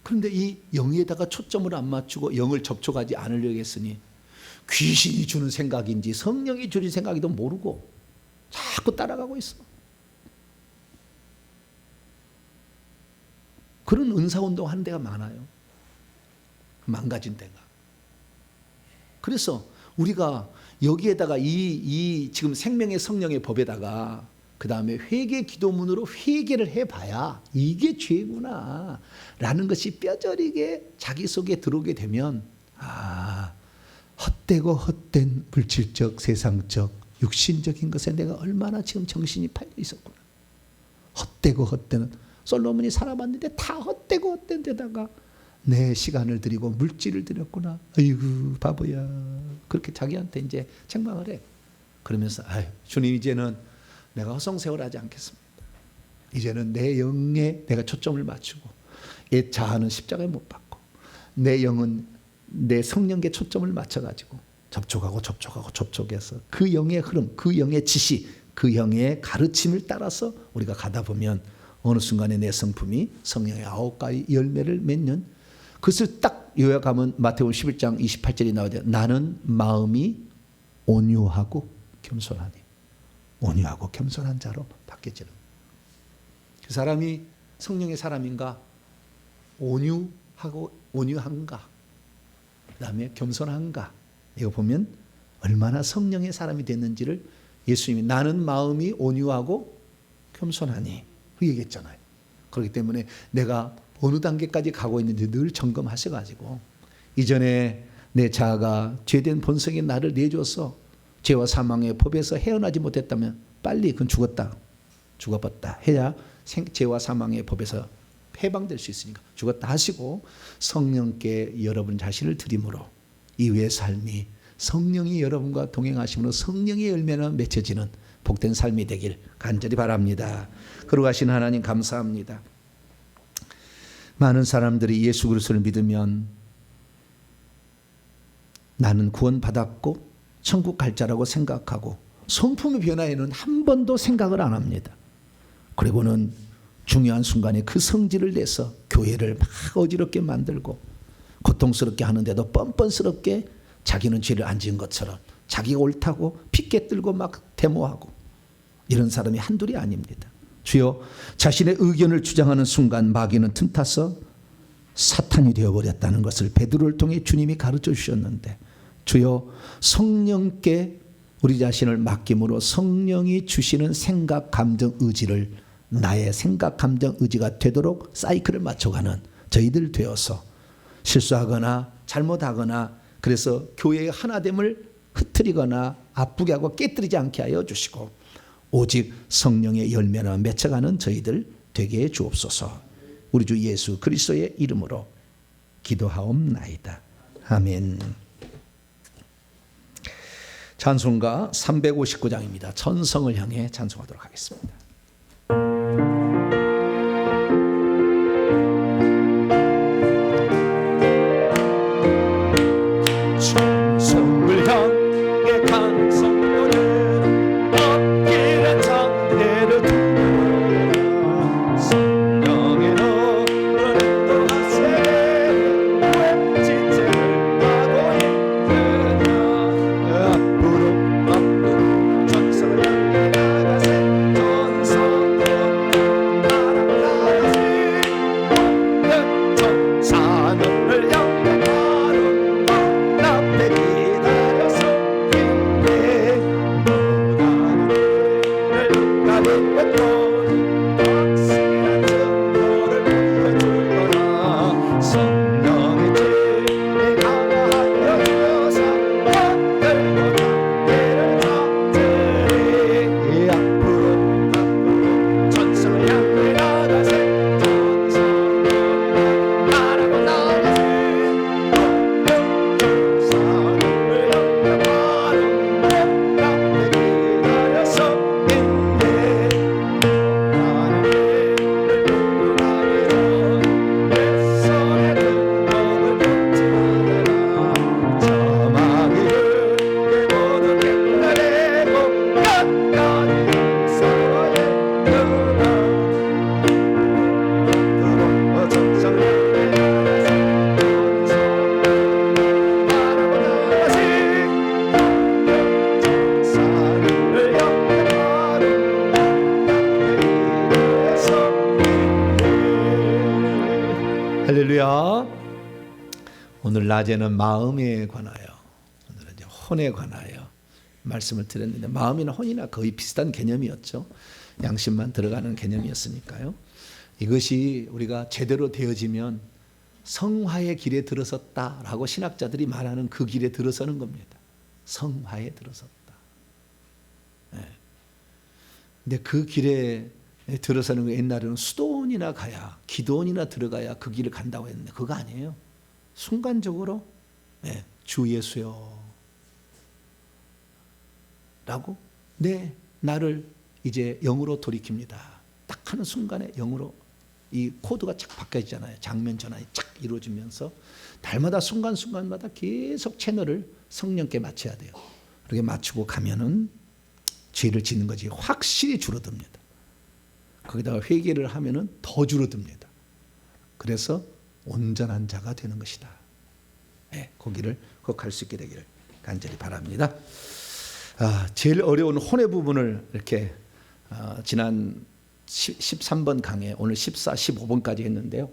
그런데 이 영에다가 초점을 안 맞추고 영을 접촉하지 않으려고 했으니 귀신이 주는 생각인지 성령이 주는 생각이도 모르고 자꾸 따라가고 있어. 그런 은사운동 하는 데가 많아요. 망가진 데가. 그래서 우리가 여기에다가 이 지금 생명의 성령의 법에다가 그 다음에 회개 기도문으로 회개를 해봐야 이게 죄구나 라는 것이 뼈저리게 자기 속에 들어오게 되면, 헛되고 헛된 물질적 세상적 육신적인 것에 내가 얼마나 지금 정신이 팔려 있었구나. 헛되고 헛된, 솔로몬이 살아봤는데 다 헛되고 헛된 데다가 내 시간을 들이고 물질을 들였구나. 아이고 바보야. 그렇게 자기한테 이제 책망을 해. 그러면서 주님, 이제는 내가 허송세월하지 않겠습니다. 이제는 내 영에 내가 초점을 맞추고 옛 자아는 십자가에 못 박고 내 영은 내 성령께 초점을 맞춰가지고 접촉해서 그 영의 흐름, 그 영의 지시, 그 영의 가르침을 따라서 우리가 가다 보면 어느 순간에 내 성품이 성령의 9가지 열매를 맺는, 그것을 딱 요약하면 마태복음 11장 28절이 나오죠. 나는 마음이 온유하고 겸손하니. 온유하고 겸손한 자로 바뀌어지는. 그 사람이 성령의 사람인가? 온유한가? 그 다음에 겸손한가? 이거 보면 얼마나 성령의 사람이 됐는지를 예수님이 나는 마음이 온유하고 겸손하니 그 얘기했잖아요. 그렇기 때문에 내가 어느 단계까지 가고 있는지 늘 점검하셔가지고, 이전에 내 자아가 죄된 본성이 나를 내줘서 죄와 사망의 법에서 헤어나지 못했다면 빨리 그건 죽어봤다 해야 죄와 사망의 법에서 해방될 수 있으니까 죽었다 하시고 성령께 여러분 자신을 드림으로 이후의 삶이 성령이 여러분과 동행하심으로 성령의 열매는 맺혀지는 복된 삶이 되길 간절히 바랍니다. 거룩하신 하나님 감사합니다. 많은 사람들이 예수 그리스도를 믿으면 나는 구원받았고 천국 갈 자라고 생각하고 성품의 변화에는 한 번도 생각을 안 합니다. 그리고는 중요한 순간에 그 성질을 내서 교회를 막 어지럽게 만들고 고통스럽게 하는데도 뻔뻔스럽게 자기는 죄를 안 지은 것처럼 자기가 옳다고 핏개 들고 막 데모하고, 이런 사람이 한둘이 아닙니다. 주여, 자신의 의견을 주장하는 순간 마귀는 틈타서 사탄이 되어버렸다는 것을 베드로를 통해 주님이 가르쳐 주셨는데, 주여 성령께 우리 자신을 맡김으로 성령이 주시는 생각, 감정, 의지를 나의 생각, 감정, 의지가 되도록 사이클을 맞춰가는 저희들 되어서 실수하거나 잘못하거나 그래서 교회의 하나됨을 흐트리거나 아프게 하고 깨뜨리지 않게 하여 주시고 오직 성령의 열매나 맺혀가는 저희들 되게 해 주옵소서. 우리 주 예수 그리스도의 이름으로 기도하옵나이다. 아멘. 찬송가 359장입니다. 천성을 향해 찬송하도록 하겠습니다. 천성을 향해 가는 성도는 앞길에 장대를 두르라. 성령의 너를 인도하세. 왜 지체를 하고 있느냐. 앞으로 천성을 향해 나가 할렐루야. 오늘 낮에는 마음에 관하여, 오늘은 이제 혼에 관하여 말씀을 드렸는데, 마음이나 혼이나 거의 비슷한 개념이었죠. 양심만 들어가는 개념이었으니까요. 이것이 우리가 제대로 되어지면 성화의 길에 들어섰다라고 신학자들이 말하는 그 길에 들어서는 겁니다. 성화에 들어섰다. 네. 근데 그 길에 들어서는 거 옛날에는 수도원이나 가야, 기도원이나 들어가야 그 길을 간다고 했는데 그거 아니에요. 순간적으로 네, 주 예수여 라고 나를 이제 영으로 돌이킵니다. 딱 하는 순간에 영으로 이 코드가 착 바뀌어지잖아요. 장면 전환이 착 이루어지면서 날마다 순간순간마다 계속 채널을 성령께 맞춰야 돼요. 그렇게 맞추고 가면은 죄를 짓는 것이 확실히 줄어듭니다. 거기다가 회개를 하면은 더 줄어듭니다. 그래서 온전한 자가 되는 것이다. 네, 거기를 꼭 갈 수 있게 되기를 간절히 바랍니다. 제일 어려운 혼의 부분을 이렇게 지난 13번 강의, 오늘 14, 15번까지 했는데요.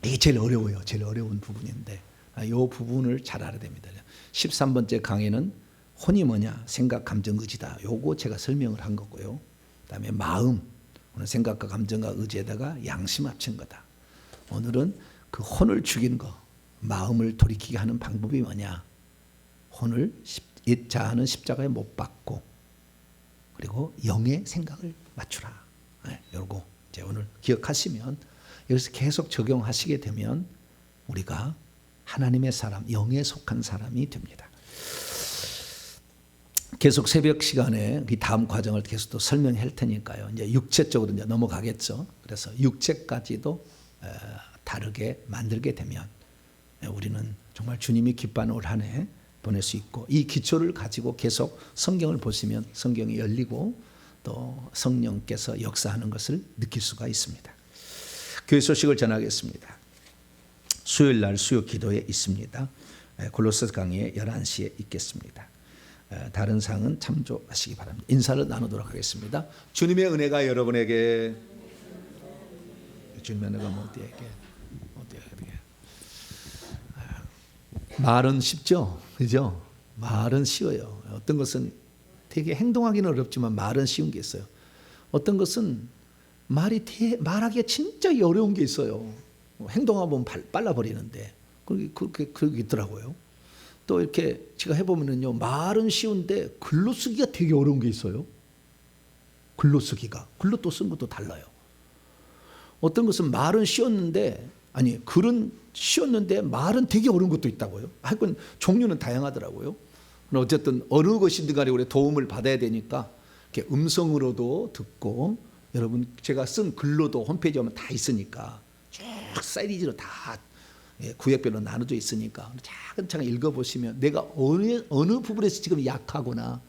이게 제일 어려워요. 제일 어려운 부분인데 이 부분을 잘 알아야 됩니다. 13번째 강의는 혼이 뭐냐? 생각, 감정, 의지다. 요거 제가 설명을 한 거고요. 그다음에 마음, 오늘 생각과 감정과 의지에다가 양심 합친 거다. 오늘은 그 혼을 죽이는 거, 마음을 돌이키게 하는 방법이 뭐냐? 혼을 자아는 십자가에 못 박고, 그리고 영의 생각을 맞추라. 요거 이제 오늘 기억하시면, 여기서 계속 적용하시게 되면 우리가 하나님의 사람, 영에 속한 사람이 됩니다. 계속 새벽 시간에 이 다음 과정을 계속 또 설명할 테니까요. 이제 육체 쪽으로 이제 넘어가겠죠. 그래서 육체까지도 다르게 만들게 되면 우리는 정말 주님이 기뻐하는 올 한 해 보낼 수 있고, 이 기초를 가지고 계속 성경을 보시면 성경이 열리고 또 성령께서 역사하는 것을 느낄 수가 있습니다. 교회 소식을 전하겠습니다. 수요일 날 수요 기도에 있습니다. 골로새 강의 11시에 있겠습니다. 다른 사항은 참조하시기 바랍니다. 인사를 나누도록 하겠습니다. 주님의 은혜가 여러분에게, 주님의 은혜가 어디에게 말은 쉽죠, 그죠? 말은 쉬워요. 어떤 것은 되게 행동하기는 어렵지만 말은 쉬운 게 있어요. 어떤 것은 말하기가 진짜 어려운 게 있어요. 행동하면 빨라 버리는데 그렇게 있더라고요. 또 이렇게 제가 해보면요, 말은 쉬운데 글로 쓰기가 되게 어려운 게 있어요. 글로 쓰기가, 글로 또 쓴 것도 달라요. 어떤 것은 말은 쉬웠는데, 글은 쉬웠는데 말은 되게 어려운 것도 있다고요. 하여간 종류는 다양하더라고요. 어쨌든 어느 것이든 간에 우리 도움을 받아야 되니까 이렇게 음성으로도 듣고, 여러분 제가 쓴 글로도 홈페이지 오면 다 있으니까 쭉 사이즈로 다 구역별로 나눠져 있으니까 차근차근 읽어보시면 내가 어느 부분에서 지금 약하구나,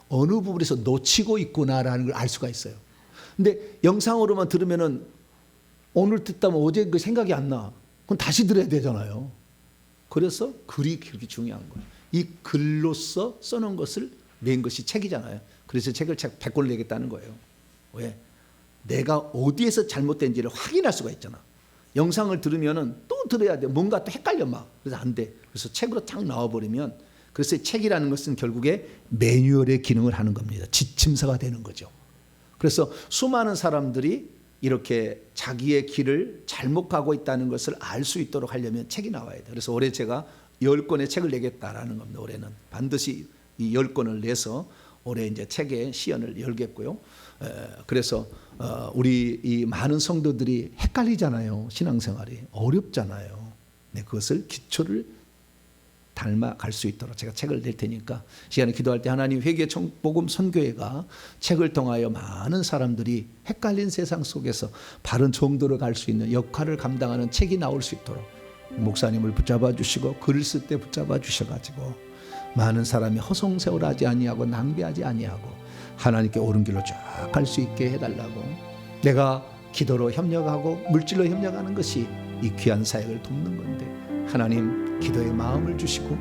어느 부분에서 놓치고 있구나라는 걸 알 수가 있어요. 근데 영상으로만 들으면은 오늘 듣다면 어제 그 생각이 안 나. 그럼 다시 들어야 되잖아요. 그래서 글이 그렇게 중요한 거예요. 이 글로써 써놓은 것을 낸 것이 책이잖아요. 그래서 책을 100권을 내겠다는 거예요. 왜? 내가 어디에서 잘못된지를 확인할 수가 있잖아. 영상을 들으면은 또 들어야 돼. 뭔가 또 헷갈려 막. 그래서 안 돼. 그래서 책으로 탁 나와버리면, 그래서 책이라는 것은 결국에 매뉴얼의 기능을 하는 겁니다. 지침서가 되는 거죠. 그래서 수많은 사람들이 이렇게 자기의 길을 잘못 가고 있다는 것을 알 수 있도록 하려면 책이 나와야 돼요. 그래서 올해 제가 10권의 책을 내겠다라는 겁니다. 올해는 반드시 이 10권을 내서 올해 이제 책의 시연을 열겠고요. 그래서 우리 이 많은 성도들이 헷갈리잖아요. 신앙생활이 어렵잖아요. 네, 그것을 기초를 닮아갈 수 있도록 제가 책을 낼 테니까 시간에 기도할 때 하나님 회개 복음 선교회가 책을 통하여 많은 사람들이 헷갈린 세상 속에서 바른 정도로 갈 수 있는 역할을 감당하는 책이 나올 수 있도록 목사님을 붙잡아 주시고, 글을 쓸 때 붙잡아 주셔가지고 많은 사람이 허송세월하지 아니하고 낭비하지 아니하고 하나님께 옳은 길로 쫙 갈 수 있게 해달라고, 내가 기도로 협력하고 물질로 협력하는 것이 이 귀한 사역을 돕는 건데, 하나님 기도의 마음을 주시고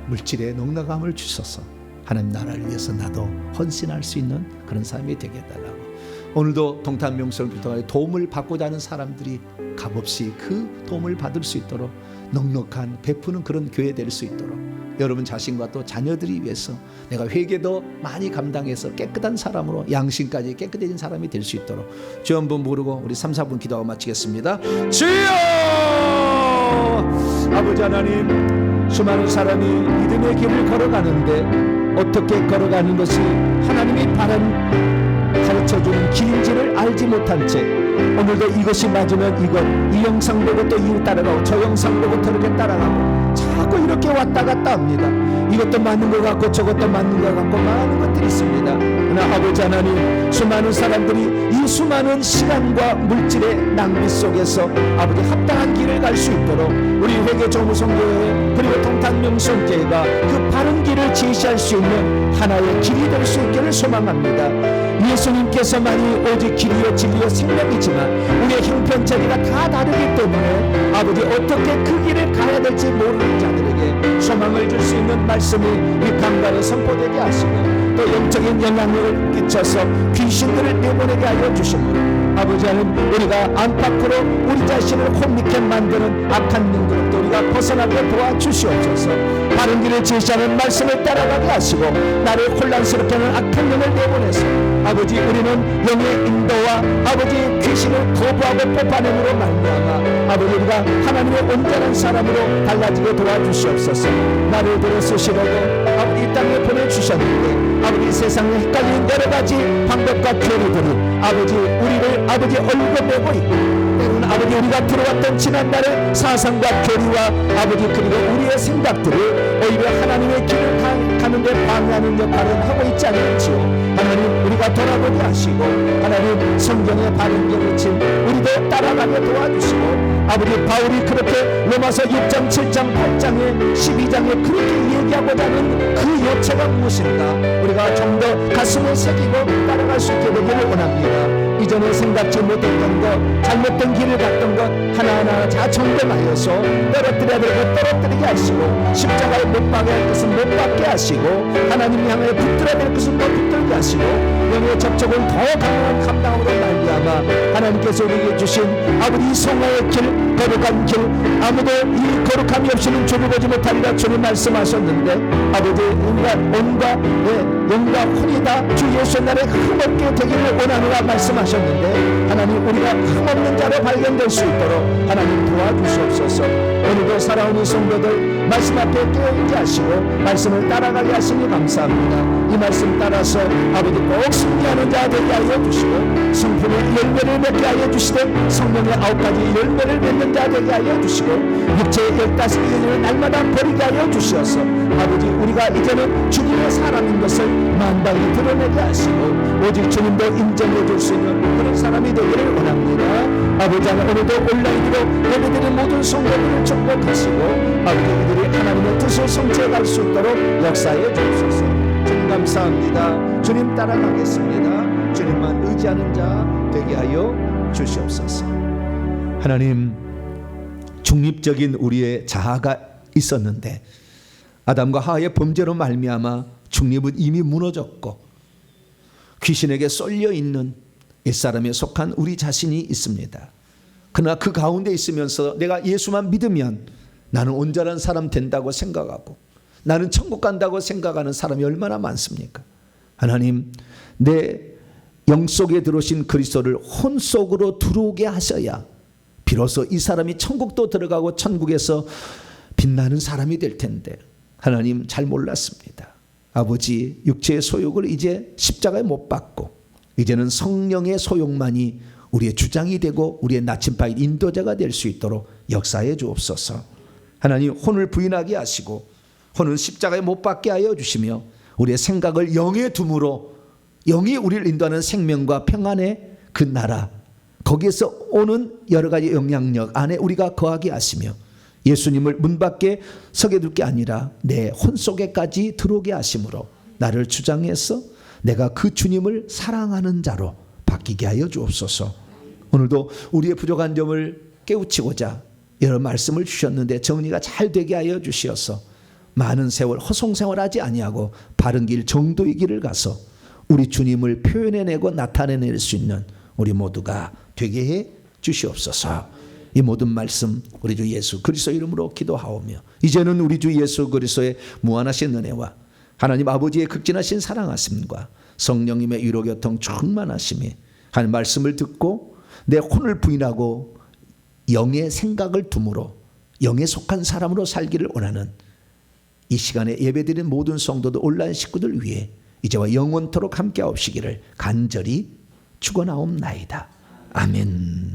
물질의 넉넉함을 주셔서 하나님 나라를 위해서 나도 헌신할 수 있는 그런 삶이 되게 해달라고, 오늘도 동탄명성을 통해 도움을 받고자 하는 사람들이 값없이 그 도움을 받을 수 있도록 넉넉한 베푸는 그런 교회 될 수 있도록 여러분 자신과 또 자녀들이 위해서 내가 회개도 많이 감당해서 깨끗한 사람으로 양심까지 깨끗해진 사람이 될 수 있도록 주여 한번 부르고 우리 3, 4분 기도하고 마치겠습니다. 주여! 아버지 하나님, 수많은 사람이 믿음의 길을 걸어가는데 어떻게 걸어가는 것이 하나님이 가르쳐주는 길인지를 알지 못한 채 오늘도 이것이 맞으면 이것, 이 영상 보고 또 이웃 따라가고 저 영상 보고 또 이렇게 따라가고 자꾸 이렇게 왔다 갔다 합니다. 이것도 맞는 것 같고 저것도 맞는 것 같고 많은 것들이 있습니다. 그러나 아버지 하나님, 수많은 사람들이 이 수많은 시간과 물질의 낭비 속에서 아버지 합당한 길을 갈 수 있도록 우리 회계정무성교회 그리고 동탄명성교회가 그 바른 길을 제시할 수 있는 하나의 길이 될 수 있기를 소망합니다. 예수님께서만이 오직 길이요 진리요 생명이지만 우리의 형편처리가 다 다르기 때문에 아버지 어떻게 그 길을 가야 될지 모르는 자들에게 소망을 줄 수 있는 말씀이 이 강단에 선포되게 하시고 또 영적인 영향력을 끼쳐서 귀신들을 내보내게 하여 주시므로 아버지 하나님, 우리가 안팎으로 우리 자신을 혼미케 만드는 악한 영들로부터 우리가 벗어나게 도와주시옵소서. 바른 길을 제시하는 말씀을 따라가게 하시고 나를 혼란스럽게 하는 악한 영을 내보내서 아버지 우리는 영의 인도와 아버지 귀신을 거부하고 뽑아냄으로 말미암아 아버지 우리가 하나님의 온전한 사람으로 달라지게 도와주시옵소서. 나를 들어 쓰시려고 아버지 이 땅에 보내주셨는데 아버지 세상에 헷갈리는 여러가지 방법과 교리들이 아버지 우리를 아버지 얼거매고 있고 때로는 아버지 우리가 들어왔던 지난날의 사상과 교리와 아버지 그리고 우리의 생각들을 오히려 하나님의 길을 가는 데 방해하는 역할을 하고 있지 않는지요. 하나님 우리가 돌아보게 하시고 하나님 성경의 바른 길을 친 우리도 따라가게 도와주시고 아버지 바울이 그렇게 로마서 6장 7장 8장에 12장에 그렇게 얘기하고자 하는 그 요체가 무엇인가 우리가 좀 더 가슴에 새기고 따라갈 수 있게 되기를 원합니다. 이전에 생각지 못했던 것 잘못된 길을 갔던 것 하나하나 자청dem하여서 떨어뜨려야 되고 떨어뜨리게 하시고 십자가에 못 박게 할 것은 못 박게 하시고 하나님 향해 붙들어야 될 것은 더 붙들게 하시고 영의 접촉을 더 강한 감당으로 말미암아 하나님께서 우리에게 주신 아버지 성화의 길 거룩한 길 아무도 이 거룩함이 없이는 주를 보지 못하리라 주님 말씀하셨는데 아버지 우리가 온과 영과 혼이 다 주 예수의 날에 흠없게 되기를 원하노라 말씀하셨는데 하나님 우리가 흠없는 자로 발견될 수 있도록 하나님 도와주시옵소서. 오늘도 살아오는 성도들 말씀 앞에 깨어있게 하시고 말씀을 따라가게 하시니 감사합니다. 이 말씀 따라서 아버지 꼭 승리하는 자 되게 하여 주시고 성품의 열매를 맺게 하여 주시되 성령의 9가지 열매를 맺는 자 되게 하여 주시고 육체의 15가지를 날마다 버리게 하여 주시어서 아버지 우리가 이제는 주님의 사람인 것을 만방히 드러내게 하시고 오직 주님도 인정해 줄 수 있는 그런 사람이 되기를 원합니다. 아버지 하나님 오늘도 온라인으로 예배드린 모든 성도들을 축복하시고 아버지 이들이 하나님의 뜻을 성취해 수 있도록 역사해 주옵소서. 주님 감사합니다. 주님 따라가겠습니다. 주님만 의지하는 자 되게 하여 주시옵소서. 하나님 중립적인 우리의 자아가 있었는데 아담과 하와의 범죄로 말미암아 중립은 이미 무너졌고 귀신에게 쏠려 있는 옛사람에 속한 우리 자신이 있습니다. 그러나 그 가운데 있으면서 내가 예수만 믿으면 나는 온전한 사람 된다고 생각하고 나는 천국 간다고 생각하는 사람이 얼마나 많습니까? 하나님 내 영 속에 들어오신 그리스도를 혼 속으로 들어오게 하셔야 비로소 이 사람이 천국도 들어가고 천국에서 빛나는 사람이 될 텐데 하나님 잘 몰랐습니다. 아버지 육체의 소욕을 이제 십자가에 못 박고 이제는 성령의 소욕만이 우리의 주장이 되고 우리의 나침반의 인도자가 될 수 있도록 역사해 주옵소서. 하나님 혼을 부인하게 하시고 혼은 십자가에 못 박게 하여 주시며 우리의 생각을 영에 둠으로 영이 우리를 인도하는 생명과 평안의 그 나라 거기에서 오는 여러 가지 영향력 안에 우리가 거하게 하시며 예수님을 문 밖에 서게 둘 게 아니라 내 혼 속에까지 들어오게 하심으로 나를 주장해서 내가 그 주님을 사랑하는 자로 바뀌게 하여 주옵소서. 오늘도 우리의 부족한 점을 깨우치고자 여러 말씀을 주셨는데 정리가 잘 되게 하여 주시어서 많은 세월 허송생활하지 아니하고 바른 길 정도의 길을 가서 우리 주님을 표현해내고 나타내낼 수 있는 우리 모두가 되게 해 주시옵소서. 이 모든 말씀 우리 주 예수 그리스도 이름으로 기도하오며 이제는 우리 주 예수 그리스도의 무한하신 은혜와 하나님 아버지의 극진하신 사랑하심과 성령님의 위로교통 충만하심이 하나님 말씀을 듣고 내 혼을 부인하고 영의 생각을 둠으로 영에 속한 사람으로 살기를 원하는 이 시간에 예배드린 모든 성도들 온라인 식구들 위해 이제와 영원토록 함께 하옵시기를 간절히 축원하옵나이다. 아멘.